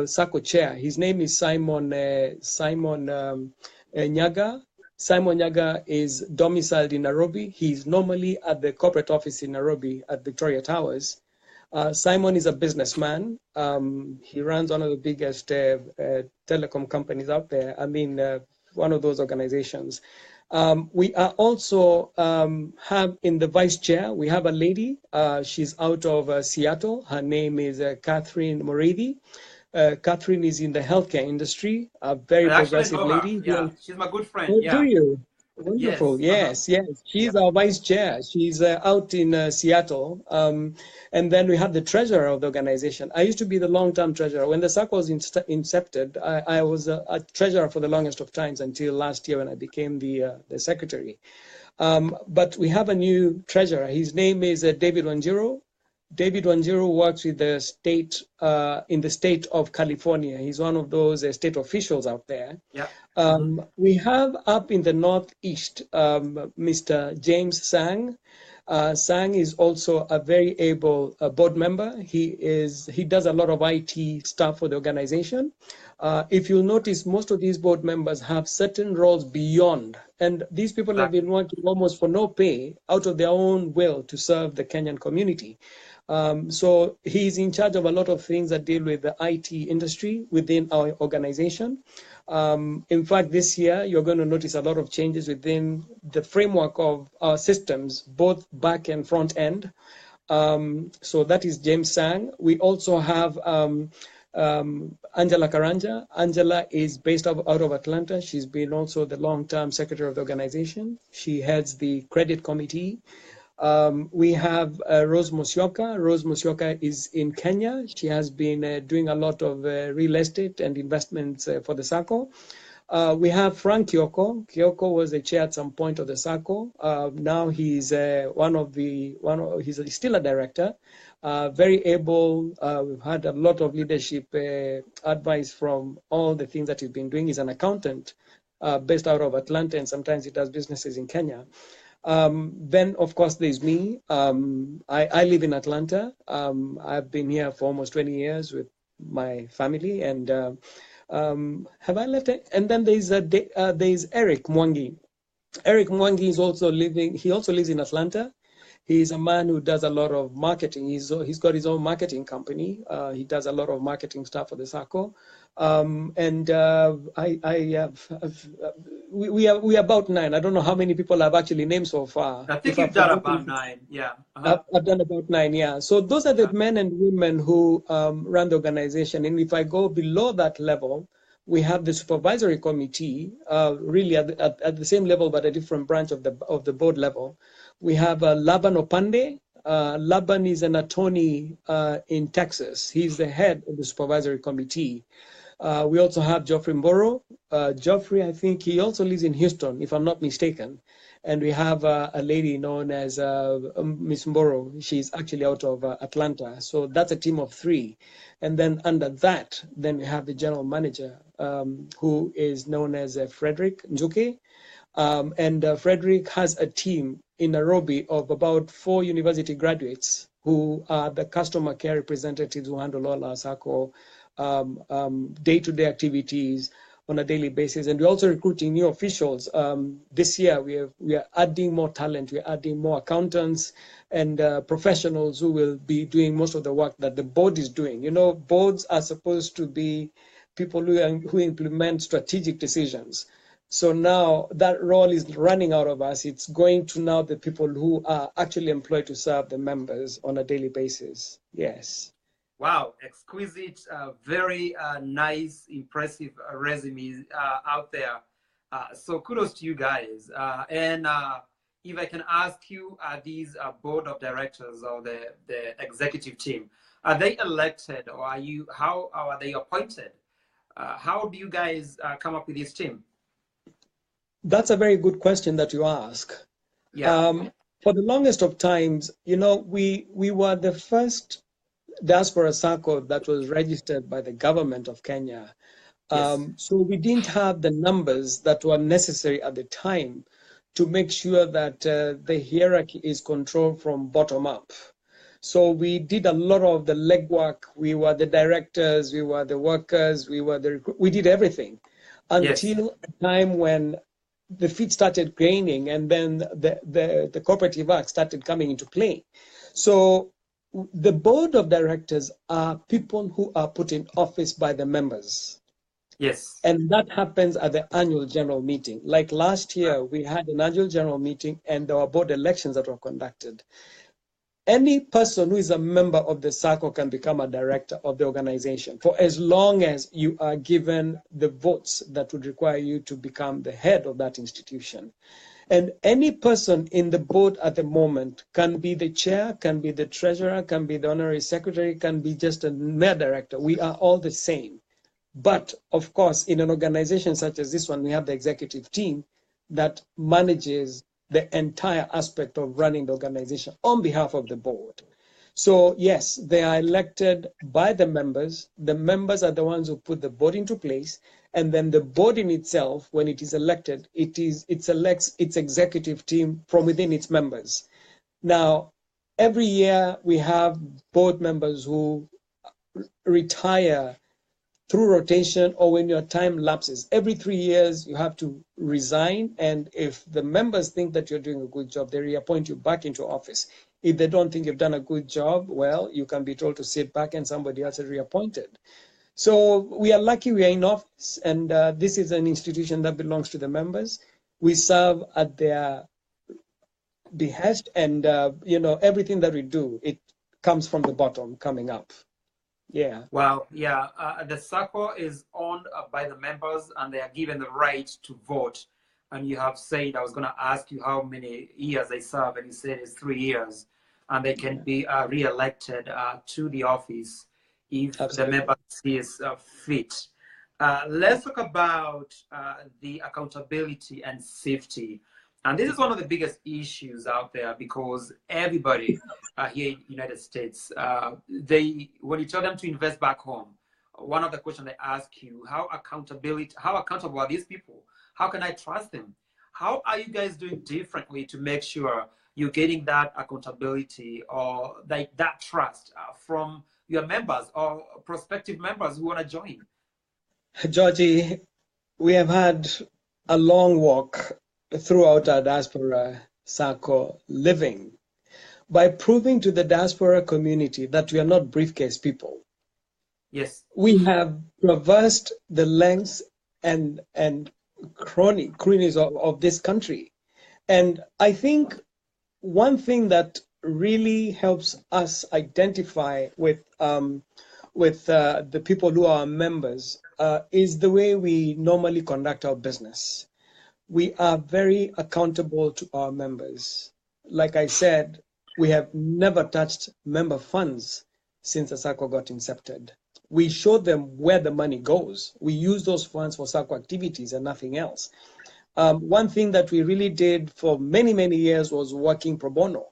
Sacco chair. His name is Simon Nyaga. Simon Nyaga is domiciled in Nairobi. He's normally at the corporate office in Nairobi at Victoria Towers. Simon is a businessman. He runs one of the biggest telecom companies out there. One of those organizations. We are also have in the vice chair, we have a lady. She's out of Seattle. Her name is Catherine Moridi. Catherine is in the healthcare industry, a very progressive lady. Yeah, she's my good friend. Oh, do you? Wonderful. Yes. She's our vice chair. She's out in Seattle. And then we have the treasurer of the organization. I used to be the long-term treasurer. When the Sacco was incepted, I was a treasurer for the longest of times until last year when I became the secretary. But we have a new treasurer. His name is David Wanjiru. David Wanjiru works with the state in the state of California. He's one of those state officials out there. Yeah. We have up in the Northeast Mr. James Sang. Sang is also a very able board member. He does a lot of IT stuff for the organization. If you'll notice, most of these board members have certain roles beyond, and these people have been working almost for no pay out of their own will to serve the Kenyan community. So he's in charge of a lot of things that deal with the IT industry within our organization. In fact, this year, you're going to notice a lot of changes within the framework of our systems, both back and front end. So that is James Sang. We also have Angela Karanja. Angela is based out of Atlanta. She's been also the long-term secretary of the organization. She heads the credit committee. We have Rose Musyoka. Rose Musyoka is in Kenya. She has been doing a lot of real estate and investments for the Sacco. We have Frank Kyoko. Kyoko was the chair at some point of the Sacco. Now he's he's still a director, very able. We've had a lot of leadership advice from all the things that he's been doing. He's an accountant based out of Atlanta, and sometimes he does businesses in Kenya. Then, of course, there's me. I live in Atlanta. I've been here for almost 20 years with my family, and have I left it? And then there's Eric Mwangi. Eric Mwangi is also living. He also lives in Atlanta. He's a man who does a lot of marketing. He's got his own marketing company. He does a lot of marketing stuff for the Sacco. We are about 9. I don't know how many people I've actually named so far. I think you've done about 9. Yeah. I've done about 9. Yeah. So those are the men and women who run the organization. And if I go below that level, we have the supervisory committee, really at the same level, but a different branch of the board level. We have Laban Opande. Laban is an attorney in Texas. He's the head of the supervisory committee. We also have Geoffrey Mboro. Geoffrey, I think he also lives in Houston, if I'm not mistaken. And we have a lady known as Miss Mboro. She's actually out of Atlanta. So that's a team of 3. And then under that, then we have the general manager, who is known as Frederick Njuke. Frederick has a team in Nairobi of about 4 university graduates who are the customer care representatives who handle all our Sacco day-to-day activities on a daily basis. And we're also recruiting new officials. This year, we are adding more talent. We're adding more accountants and professionals who will be doing most of the work that the board is doing. You know, boards are supposed to be people who implement strategic decisions. So now that role is running out of us. It's going to now the people who are actually employed to serve the members on a daily basis. Yes. Wow, exquisite, very nice, impressive resumes out there. So kudos to you guys. If I can ask you, these board of directors or the executive team, are they elected or how are they appointed? How do you guys come up with this team? That's a very good question that you ask. Yeah. For the longest of times, you know, we were the first Diaspora Sacco that was registered by the government of Kenya. Yes. So we didn't have the numbers that were necessary at the time to make sure that the hierarchy is controlled from bottom up. So we did a lot of the legwork. We were the directors, we were the workers, we did everything until a time when the feet started gaining, and then the Cooperative Act started coming into play. So the board of directors are people who are put in office by the members. Yes. And that happens at the annual general meeting. Like last year, we had an annual general meeting and there were board elections that were conducted. Any person who is a member of the Sacco can become a director of the organization for as long as you are given the votes that would require you to become the head of that institution. And any person in the board at the moment can be the chair, can be the treasurer, can be the honorary secretary, can be just a mere director. We are all the same. But of course, in an organization such as this one, we have the executive team that manages the entire aspect of running the organization on behalf of the board. So yes, they are elected by the members. The members are the ones who put the board into place. And then the board in itself, when it is elected, it selects its executive team from within its members. Now, every year we have board members who retire through rotation or when your time lapses. Every 3 years, you have to resign. And if the members think that you're doing a good job, they reappoint you back into office. If they don't think you've done a good job, well, you can be told to sit back and somebody else is reappointed. So we are lucky we are in office, and this is an institution that belongs to the members. We serve at their behest, and you know, everything that we do, it comes from the bottom, coming up. Yeah. Wow. Yeah. The Sacco is owned by the members, and they are given the right to vote. And you have said, I was going to ask you how many years they serve, and you said it's 3 years, and they can be re-elected to the office if the member sees fit. Let's talk about the accountability and safety. And this is one of the biggest issues out there because everybody here in the United States, when you tell them to invest back home, one of the questions they ask you, how accountable are these people? How can I trust them? How are you guys doing differently to make sure you're getting that accountability or like that trust from your members or prospective members who want to join? Georgie, we have had a long walk throughout our Diaspora Sacco living by proving to the diaspora community that we are not briefcase people. Yes. We have traversed the lengths and crannies of this country. And I think one thing that really helps us identify with the people who are members is the way we normally conduct our business. We are very accountable to our members. Like I said, we have never touched member funds since the Sacco got incepted. We show them where the money goes. We use those funds for Sacco activities and nothing else. One thing that we really did for many, many years was working pro bono.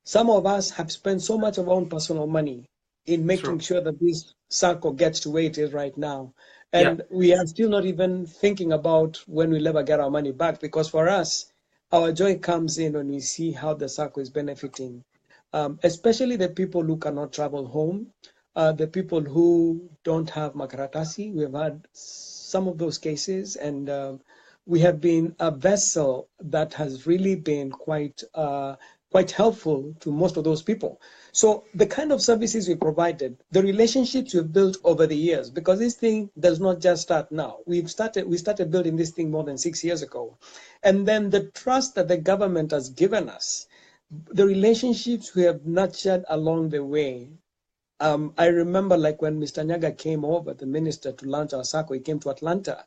Some of us have spent so much of our own personal money in making sure that this Sacco gets to where it is right now. And we are still not even thinking about when we'll ever get our money back, because for us, our joy comes in when we see how the Sacco is benefiting, especially the people who cannot travel home, the people who don't have makaratasi. We've had some of those cases, and we have been a vessel that has really been quite helpful to most of those people. So the kind of services we provided, the relationships we've built over the years, because this thing does not just start now. We started building this thing more than 6 years ago. And then the trust that the government has given us, the relationships we have nurtured along the way. I remember like when Mr. Nyaga came over, the minister, to launch our Sacco, he came to Atlanta.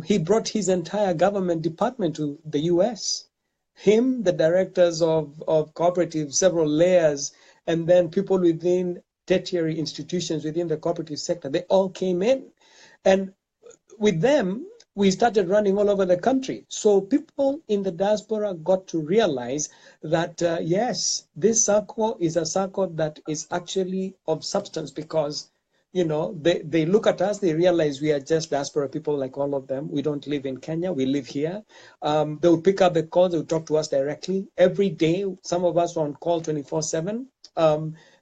He brought his entire government department to the US. Him, the directors of cooperatives, several layers, and then people within tertiary institutions within the cooperative sector, they all came in. And with them, we started running all over the country. So people in the diaspora got to realize that, yes, this Sacco is a Sacco that is actually of substance, because they look at us, they realize we are just diaspora people like all of them. We don't live in Kenya, we live here. They would pick up the call, they would talk to us directly. Every day, some of us were on call 24/7.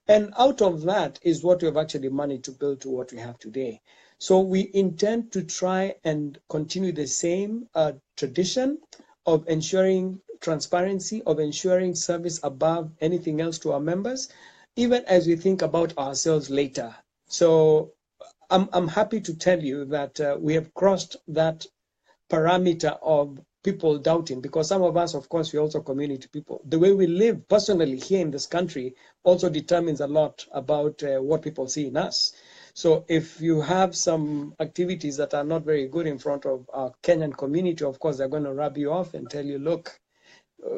And out of that is what we've actually managed to build to what we have today. So we intend to try and continue the same tradition of ensuring transparency, of ensuring service above anything else to our members, even as we think about ourselves later. So I'm happy to tell you that we have crossed that parameter of people doubting, because some of us, of course, we're also community people. The way we live personally here in this country also determines a lot about what people see in us. So if you have some activities that are not very good in front of our Kenyan community, of course, they're going to rub you off and tell you, look,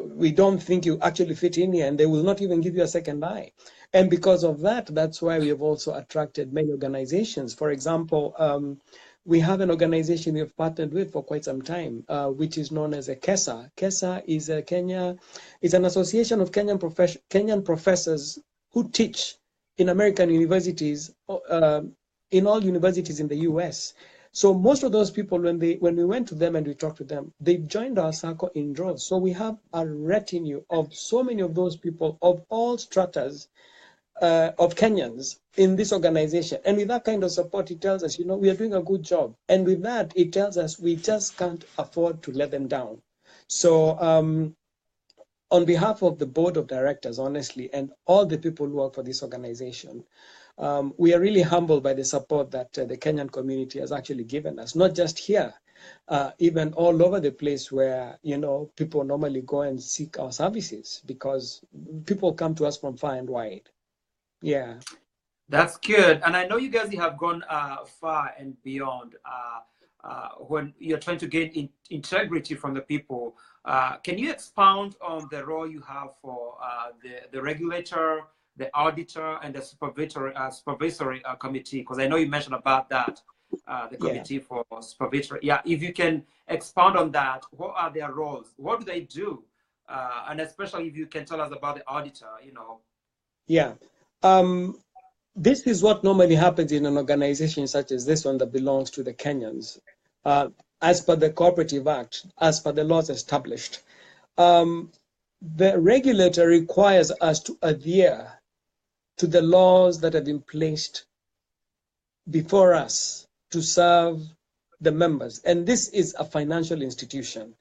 we don't think you actually fit in here, and they will not even give you a second eye. And because of that, that's why we have also attracted many organizations. For example, we have an organization we have partnered with for quite some time, which is known as a KESA. KESA is an association of Kenyan professors who teach in American universities, in all universities in the US. So most of those people, when we went to them and we talked to them, they joined our Sacco in droves. So we have a retinue of so many of those people of all stratas of Kenyans in this organization. And with that kind of support, it tells us, we are doing a good job. And with that, it tells us we just can't afford to let them down. So on behalf of the board of directors, honestly, and all the people who work for this organization, we are really humbled by the support that the Kenyan community has actually given us, not just here, even all over the place where, people normally go and seek our services, because people come to us from far and wide. Yeah. That's good. And I know you guys have gone far and beyond when you're trying to gain integrity from the people. Can you expound on the role you have for the regulator, the auditor, and the supervisory committee? Because I know you mentioned about that. the Yeah. Committee for Supervisory. Yeah, if you can expand on that, what are their roles? What do they do? And especially if you can tell us about the auditor, you know. Yeah. This is what normally happens in an organization such as this one that belongs to the Kenyans. As per the Cooperative Act, as per the laws established, the regulator requires us to adhere to the laws that have been placed before us to serve the members. And this is a financial institution.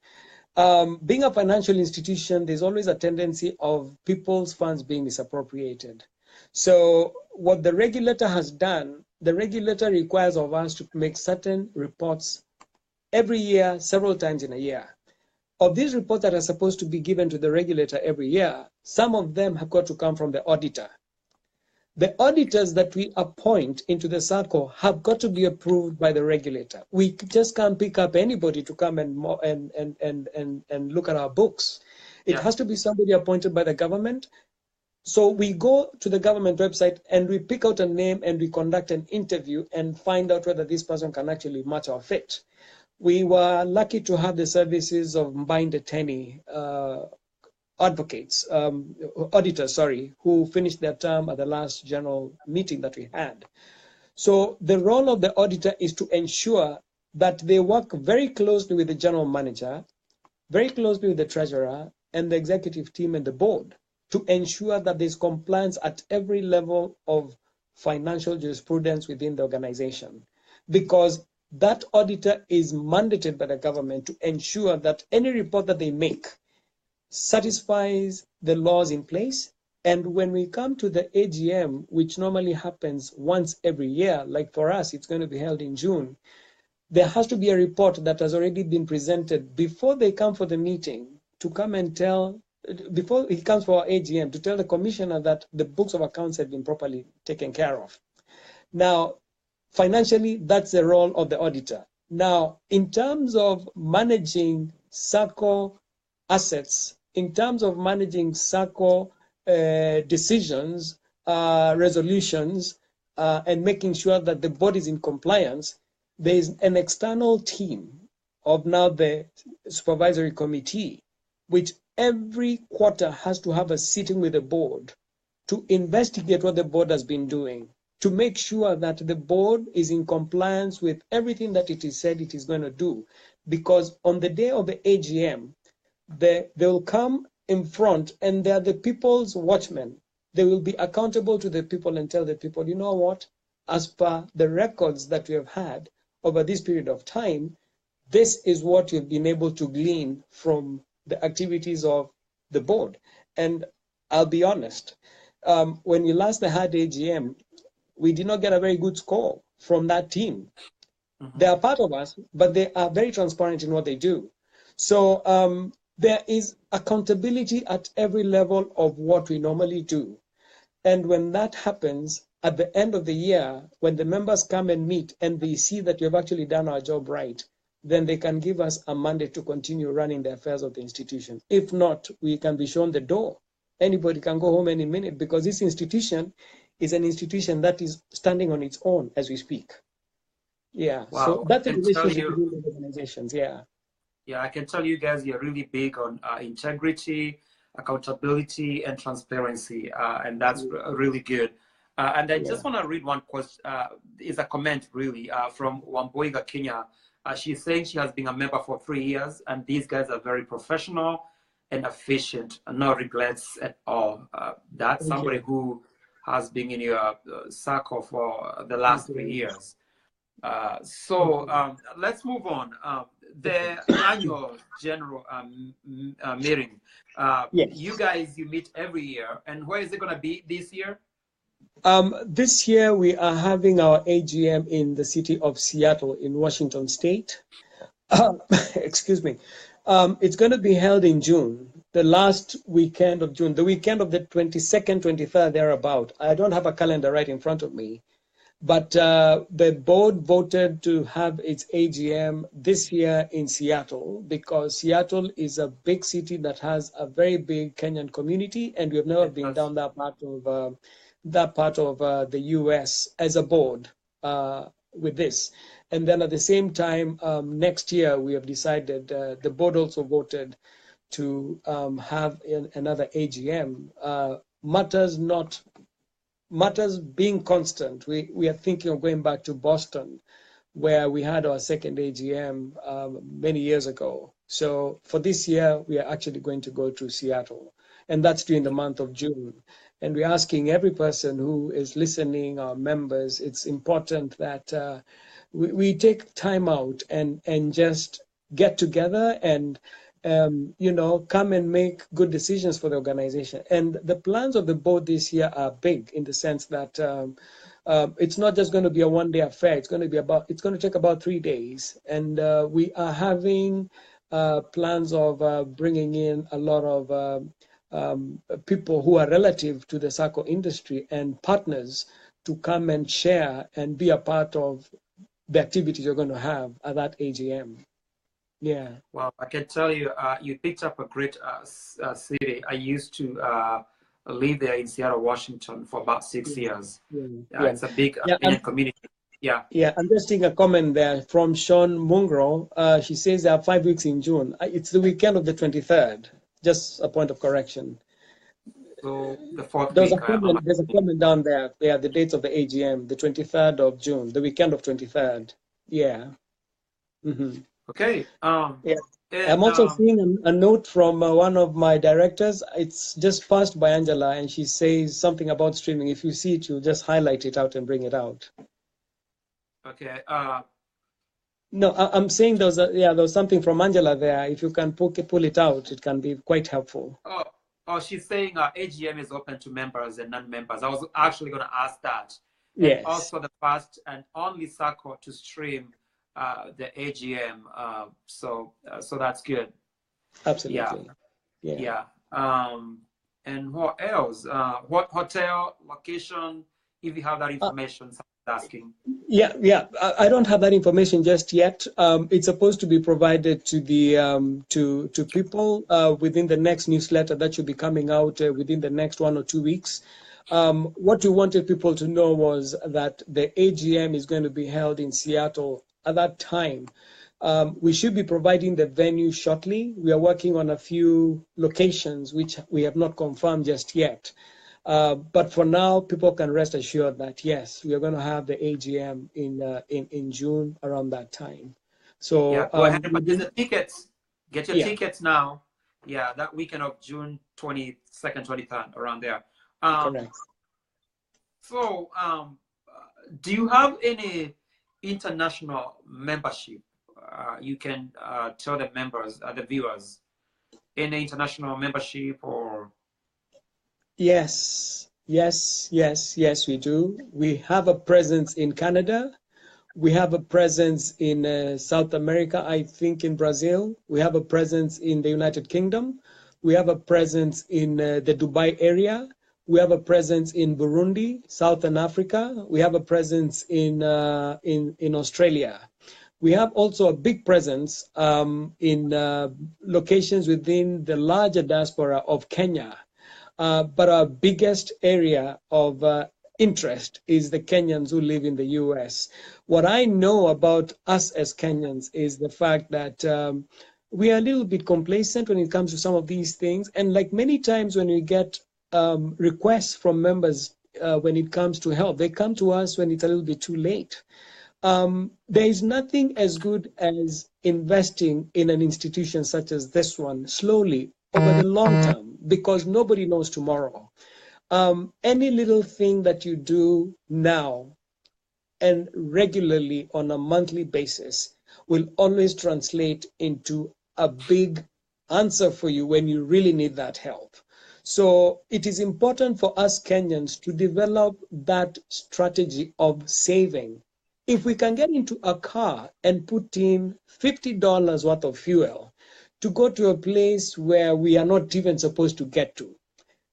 Being a financial institution, there's always a tendency of people's funds being misappropriated. So what the regulator has done, the regulator requires of us to make certain reports every year, several times in a year. Of these reports that are supposed to be given to the regulator every year, some of them have got to come from the auditor. The auditors that we appoint into the circle have got to be approved by the regulator. We just can't pick up anybody to come and look at our books. It has to be somebody appointed by the government. So we go to the government website and we pick out a name and we conduct an interview and find out whether this person can actually match our fit. We were lucky to have the services of Mbinde Teni, auditors, who finished their term at the last general meeting that we had. So the role of the auditor is to ensure that they work very closely with the general manager, very closely with the treasurer and the executive team and the board to ensure that there's compliance at every level of financial jurisprudence within the organization. Because that auditor is mandated by the government to ensure that any report that they make satisfies the laws in place. And when we come to the AGM, which normally happens once every year, like for us, it's going to be held in June, there has to be a report that has already been presented before they come for the meeting to come and tell, before he comes for our AGM, to tell the commissioner that the books of accounts have been properly taken care of. Now, financially, that's the role of the auditor. Now, in terms of managing Sacco assets, in terms of managing Sacco decisions, resolutions, and making sure that the board is in compliance, there is an external team of now the supervisory committee, which every quarter has to have a sitting with the board to investigate what the board has been doing, to make sure that the board is in compliance with everything that it is said it is going to do. Because on the day of the AGM, they will come in front and they are the people's watchmen. They will be accountable to the people and tell the people, you know what, as per the records that we have had over this period of time, this is what you've been able to glean from the activities of the board. And I'll be honest, when we last had AGM, we did not get a very good score from that team. They are part of us, but they are very transparent in what they do. So there is accountability at every level of what we normally do. And when that happens, at the end of the year, when the members come and meet and they see that we have actually done our job right, then they can give us a mandate to continue running the affairs of the institution. If not, we can be shown the door. Anybody can go home any minute because this institution is an institution that is standing on its own as we speak. Yeah, Wow. so that's the relationship between the organizations, yeah. Yeah, I can tell you guys you're really big on integrity, accountability, and transparency, and that's really good. And I just want to read one question. It's a comment really from Wamboiga, Kenya. She's saying she has been a member for 3 years, and these guys are very professional and efficient, no regrets at all. That's somebody who has been in your circle for the last 3 years. So let's move on. The annual general meeting. You guys, you meet every year, and where is it going to be this year? This year we are having our AGM in the city of Seattle in Washington State. Excuse me. It's going to be held in June, the last weekend of June, the weekend of the 22nd, 23rd, thereabout. I don't have a calendar right in front of me. But the board voted to have its AGM this year in Seattle because Seattle is a big city that has a very big Kenyan community, and we have never been down that part of the U.S. as a board with this. And then at the same time, next year, we have decided, the board also voted to have another AGM. Matters being constant, we are thinking of going back to Boston, where we had our second AGM many years ago. So for this year, we are actually going to go to Seattle, and that's during the month of June. And we're asking every person who is listening, our members, it's important that we take time out and just get together and come and make good decisions for the organization. And the plans of the board this year are big in the sense that it's not just going to be a one-day affair. It's going to take about 3 days, and we are having plans of bringing in a lot of people who are relative to the Sacco industry and partners to come and share and be a part of the activities you're going to have at that AGM. Yeah. Well, I can tell you, you picked up a great city. I used to live there in Seattle, Washington for about 6 years. Yeah. It's a big community. Yeah. Yeah, I'm just seeing a comment there from Sean Mungro. She says there are 5 weeks in June. It's the weekend of the 23rd. Just a point of correction. So the fourth there's week. There's a comment down there. Yeah, the dates of the AGM, the 23rd of June, the weekend of 23rd. Yeah. Mm-hmm. Okay. Yeah. I'm also seeing a note from one of my directors. It's just passed by Angela, and she says something about streaming. If you see it, you'll just highlight it out and bring it out. Okay. No, I'm saying there was something from Angela there. If you can pull it out, it can be quite helpful. Oh, she's saying AGM is open to members and non-members. I was actually going to ask that. Yes. And also the first and only Sacco to stream the AGM. So that's good. Absolutely. Yeah. And what else? What hotel location? If you have that information, asking. Yeah. I don't have that information just yet. It's supposed to be provided to the to people within the next newsletter that should be coming out within the next 1 or 2 weeks. What we wanted people to know was that the AGM is going to be held in Seattle at that time. We should be providing the venue shortly. We are working on a few locations which we have not confirmed just yet. But for now, people can rest assured that yes, we are going to have the AGM in June around that time. So yeah, go ahead and purchase the tickets. Get your tickets now. Yeah, that weekend of June 22nd, 23rd, around there. Correct. So, do you have any international membership? You can tell the members, the viewers, any international membership or? Yes, we do. We have a presence in Canada. We have a presence in South America, I think in Brazil. We have a presence in the United Kingdom. We have a presence in the Dubai area. We have a presence in Burundi, Southern Africa. We have a presence in Australia. We have also a big presence in locations within the larger diaspora of Kenya. But our biggest area of interest is the Kenyans who live in the US. What I know about us as Kenyans is the fact that we are a little bit complacent when it comes to some of these things. And like many times when we get requests from members when it comes to help, they come to us when it's a little bit too late. There is nothing as good as investing in an institution such as this one slowly over the long term, because nobody knows tomorrow. Any little thing that you do now and regularly on a monthly basis will always translate into a big answer for you when you really need that help. So it is important for us Kenyans to develop that strategy of saving. If we can get into a car and put in $50 worth of fuel to go to a place where we are not even supposed to get to,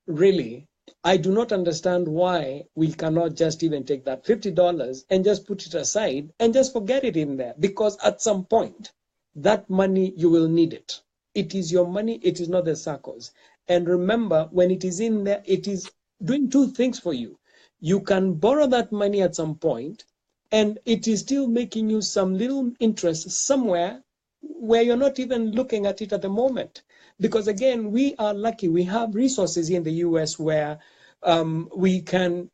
really, I do not understand why we cannot just even take that $50 and just put it aside and just forget it in there. Because at some point, that money, you will need it. It is your money, it is not the Sacco's. And remember, when it is in there, it is doing two things for you. You can borrow that money at some point, and it is still making you some little interest somewhere where you're not even looking at it at the moment. Because again, we are lucky. We have resources in the US where we can,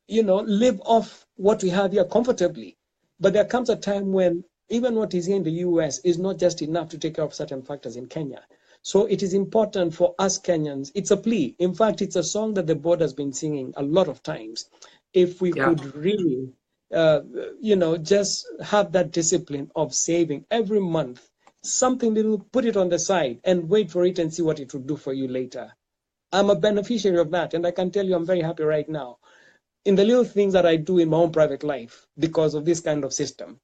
live off what we have here comfortably. But there comes a time when even what is here in the US is not just enough to take care of certain factors in Kenya. So it is important for us Kenyans. It's a plea. In fact, it's a song that the board has been singing a lot of times. If we could really, just have that discipline of saving every month, something little, put it on the side and wait for it and see what it will do for you later. I'm a beneficiary of that. And I can tell you, I'm very happy right now in the little things that I do in my own private life because of this kind of system.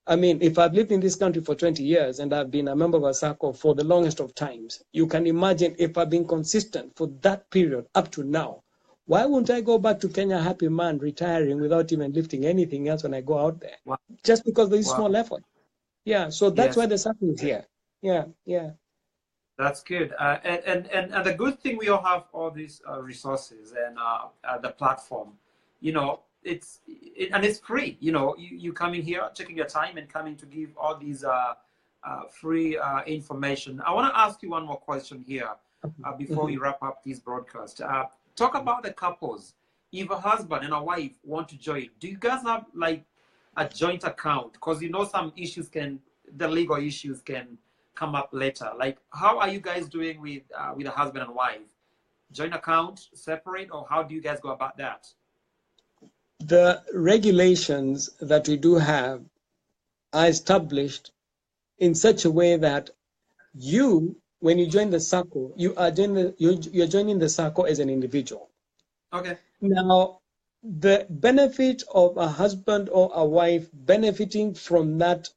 I mean, if I've lived in this country for 20 years and I've been a member of a circle for the longest of times, you can imagine if I've been consistent for that period up to now, why wouldn't I go back to Kenya a happy man retiring without even lifting anything else when I go out there? Wow. Just because there is small effort. Yeah, so that's Yes. why the circle is here. Yeah. That's good. And the good thing, we all have all these resources and the platform, and it's free. You coming here, taking your time and coming to give all these free information. I want to ask you one more question here before we wrap up this broadcast. Talk about the couples. If a husband and a wife want to join, do you guys have like a joint account? Because some issues the legal issues can come up later. Like, how are you guys doing with a husband and wife? Joint account, separate, or how do you guys go about that? The regulations that we do have are established in such a way that when you join the circle, you're joining the circle as an individual. Okay. Now, the benefit of a husband or a wife benefiting from that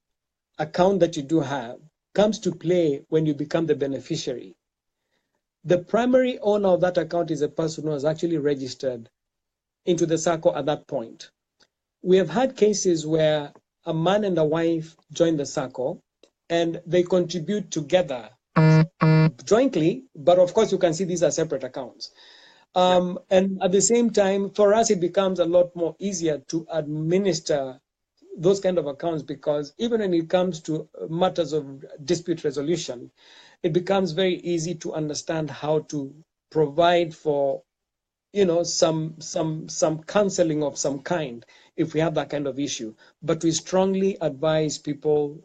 account that you do have comes to play when you become the beneficiary. The primary owner of that account is a person who has actually registered into the circle at that point. We have had cases where a man and a wife join the circle and they contribute together jointly, but of course you can see these are separate accounts. And at the same time, for us, it becomes a lot more easier to administer those kind of accounts, because even when it comes to matters of dispute resolution, it becomes very easy to understand how to provide for, some counseling of some kind if we have that kind of issue. But we strongly advise people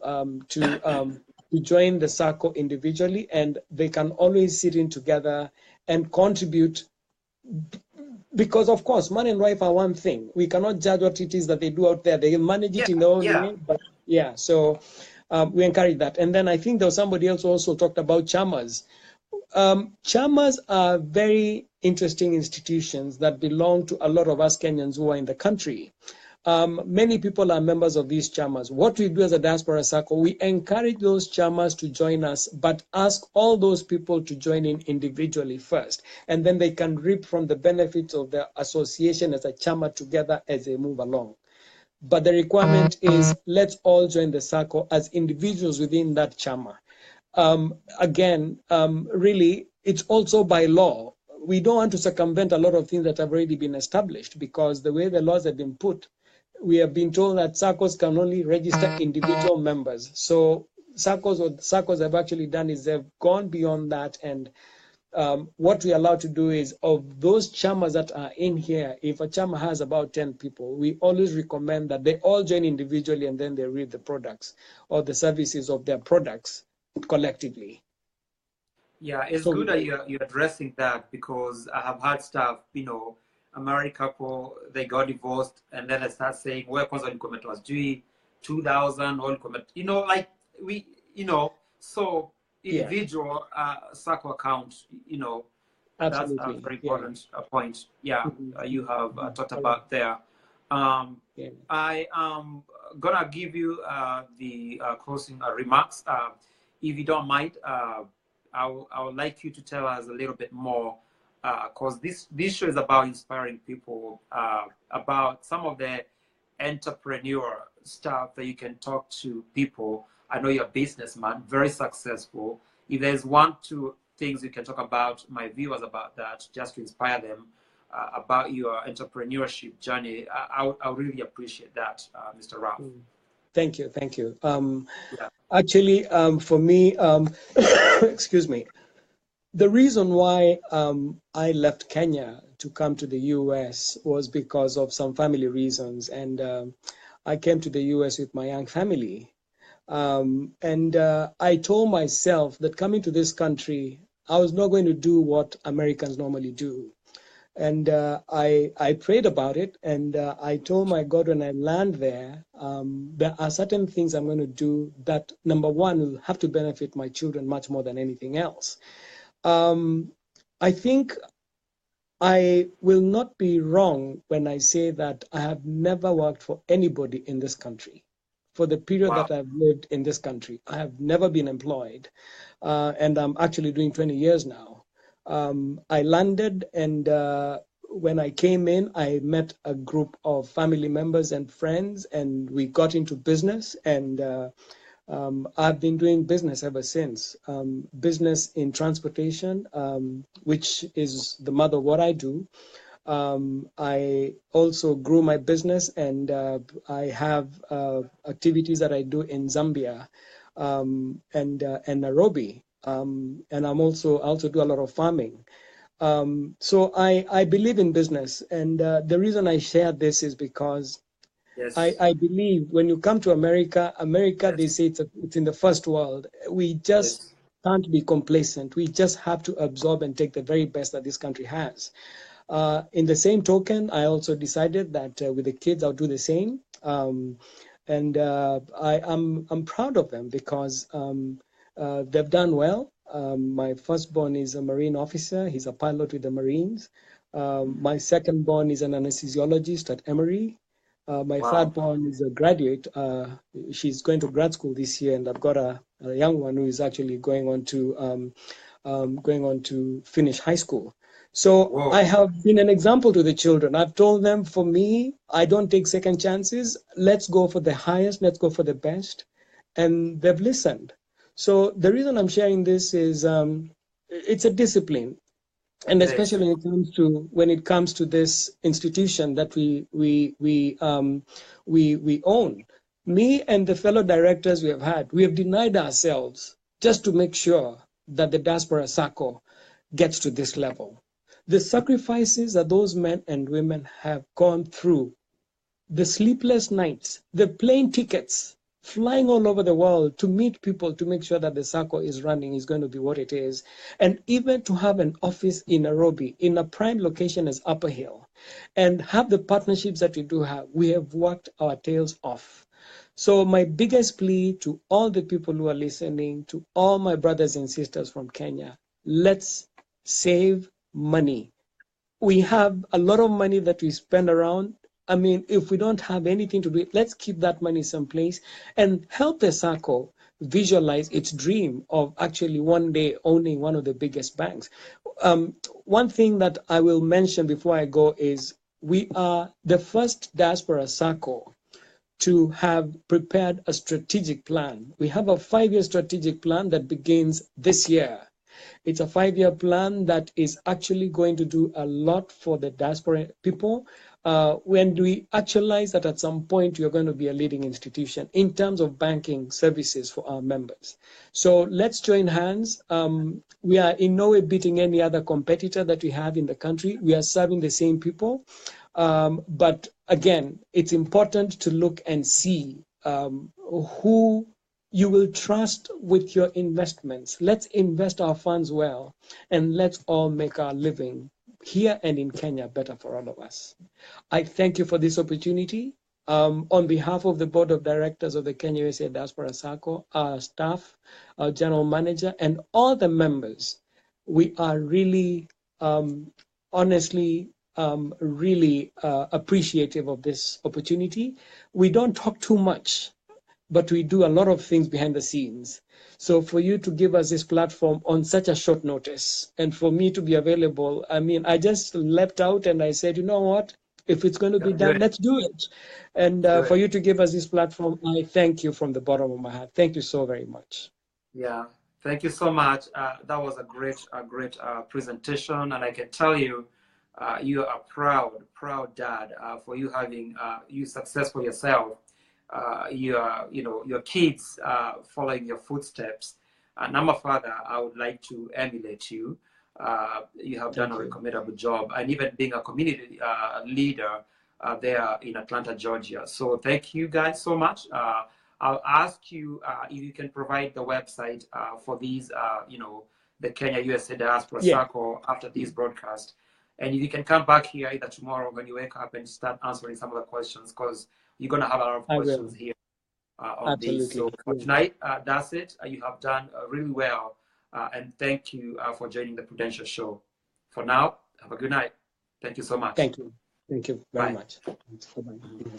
to join the circle individually, and they can always sit in together and contribute. Because of course, man and wife are one thing. We cannot judge what it is that they do out there. They manage it in their own way. But so we encourage that. And then I think there was somebody else also talked about chamas. Chamas are very interesting institutions that belong to a lot of us Kenyans who are in the country. Many people are members of these chamas. What we do as a Diaspora Circle, we encourage those chamas to join us, but ask all those people to join in individually first. And then they can reap from the benefits of the association as a chama together as they move along. But the requirement is let's all join the circle as individuals within that chama. Really, it's also by law. We don't want to circumvent a lot of things that have already been established, because the way the laws have been put, we have been told that circles can only register individual members. So circles have actually done is they've gone beyond that. And what we're allowed to do is, of those chamas that are in here, if a chama has about 10 people, we always recommend that they all join individually and then they read the products or the services of their products collectively. Yeah, it's good that you're addressing that, because I have had stuff, a married couple, they got divorced, and then they start saying, well, comment was due 2,000, so individual circle account, that's a very important point. You have talked about there. I am gonna give you the closing remarks. If you don't mind, I would like you to tell us a little bit more, because this show is about inspiring people, about some of the entrepreneur stuff that you can talk to people. I know you're a businessman, very successful. If there's 1, 2 things you can talk about, my viewers, about that, just to inspire them, about your entrepreneurship journey. I would really appreciate that, Mr. Ralph. Thank you, thank you. Yeah. Actually, for me, excuse me, the reason why I left Kenya to come to the US was because of some family reasons, and I came to the US with my young family. I told myself that coming to this country, I was not going to do what Americans normally do. And I prayed about it, and I told my God, when I land there are certain things I'm going to do that, number one, will have to benefit my children much more than anything else. I think I will not be wrong when I say that I have never worked for anybody in this country. For the period Wow. that I've lived in this country, I have never been employed. And I'm actually doing 20 years now. I landed, and when I came in, I met a group of family members and friends, and we got into business. And I've been doing business ever since. Business in transportation, which is the mother of what I do. I also grew my business, and I have activities that I do in Zambia and Nairobi. And I also do a lot of farming. So I believe in business. And the reason I share this is because Yes. I believe when you come to America, they Yes. say it's in the first world. We just Yes. can't be complacent. We just have to absorb and take the very best that this country has. In the same token, I also decided that with the kids, I'll do the same. I'm proud of them because they've done well. My firstborn is a Marine officer. He's a pilot with the Marines. My secondborn is an anesthesiologist at Emory. My Wow. thirdborn is a graduate. She's going to grad school this year, and I've got a young one who is actually going on to finish high school. So Whoa. I have been an example to the children. I've told them, for me, I don't take second chances. Let's go for the highest. Let's go for the best. And they've listened. So the reason I'm sharing this is it's a discipline. And It is. especially when it comes to this institution that we own. Me and the fellow directors we have denied ourselves just to make sure that the Diaspora Sacco gets to this level. The sacrifices that those men and women have gone through, the sleepless nights, the plane tickets, flying all over the world to meet people to make sure that the Sacco is running is going to be what it is. And even to have an office in Nairobi, in a prime location as Upper Hill, and have the partnerships that we do have, we have worked our tails off. So my biggest plea to all the people who are listening, to all my brothers and sisters from Kenya, let's save money. We have a lot of money that we spend around. I mean, if we don't have anything to do, let's keep that money someplace and help the Sacco visualize its dream of actually one day owning one of the biggest banks. One thing that I will mention before I go is we are the first Diaspora Sacco to have prepared a strategic plan. We have a 5-year strategic plan that begins this year. It's a 5-year plan that is actually going to do a lot for the diaspora people. When we actualize that at some point, you're going to be a leading institution in terms of banking services for our members. So let's join hands. We are in no way beating any other competitor that we have in the country. We are serving the same people. But again, it's important to look and see who you will trust with your investments. Let's invest our funds well, and let's all make our living here and in Kenya better for all of us. I thank you for this opportunity. On behalf of the Board of Directors of the Kenya USA Diaspora Circle, our staff, our General Manager, and all the members, we are really, honestly, really appreciative of this opportunity. We don't talk too much, but we do a lot of things behind the scenes. So for you to give us this platform on such a short notice, and for me to be available, I mean, I just leapt out and I said, you know what? If it's going to be done, let's do it. And for you to give us this platform, I thank you from the bottom of my heart. Thank you so very much. Yeah, thank you so much. That was a great presentation, and I can tell you, You are a proud dad for you having you successful yourself. Your kids following your footsteps. And I'm a father. I would like to emulate you. You have done a recommendable job, and even being a community leader there in Atlanta, Georgia. So thank you guys so much. I'll ask you if you can provide the website for these, the Kenya USA Diaspora Circle after this broadcast. And if you can come back here either tomorrow when you wake up and start answering some of the questions, because you're going to have a lot of questions here on this. So for tonight, that's it. You have done really well. And thank you for joining the Prudential Show. For now, have a good night. Thank you so much. Thank you. Thank you very much. Bye-bye.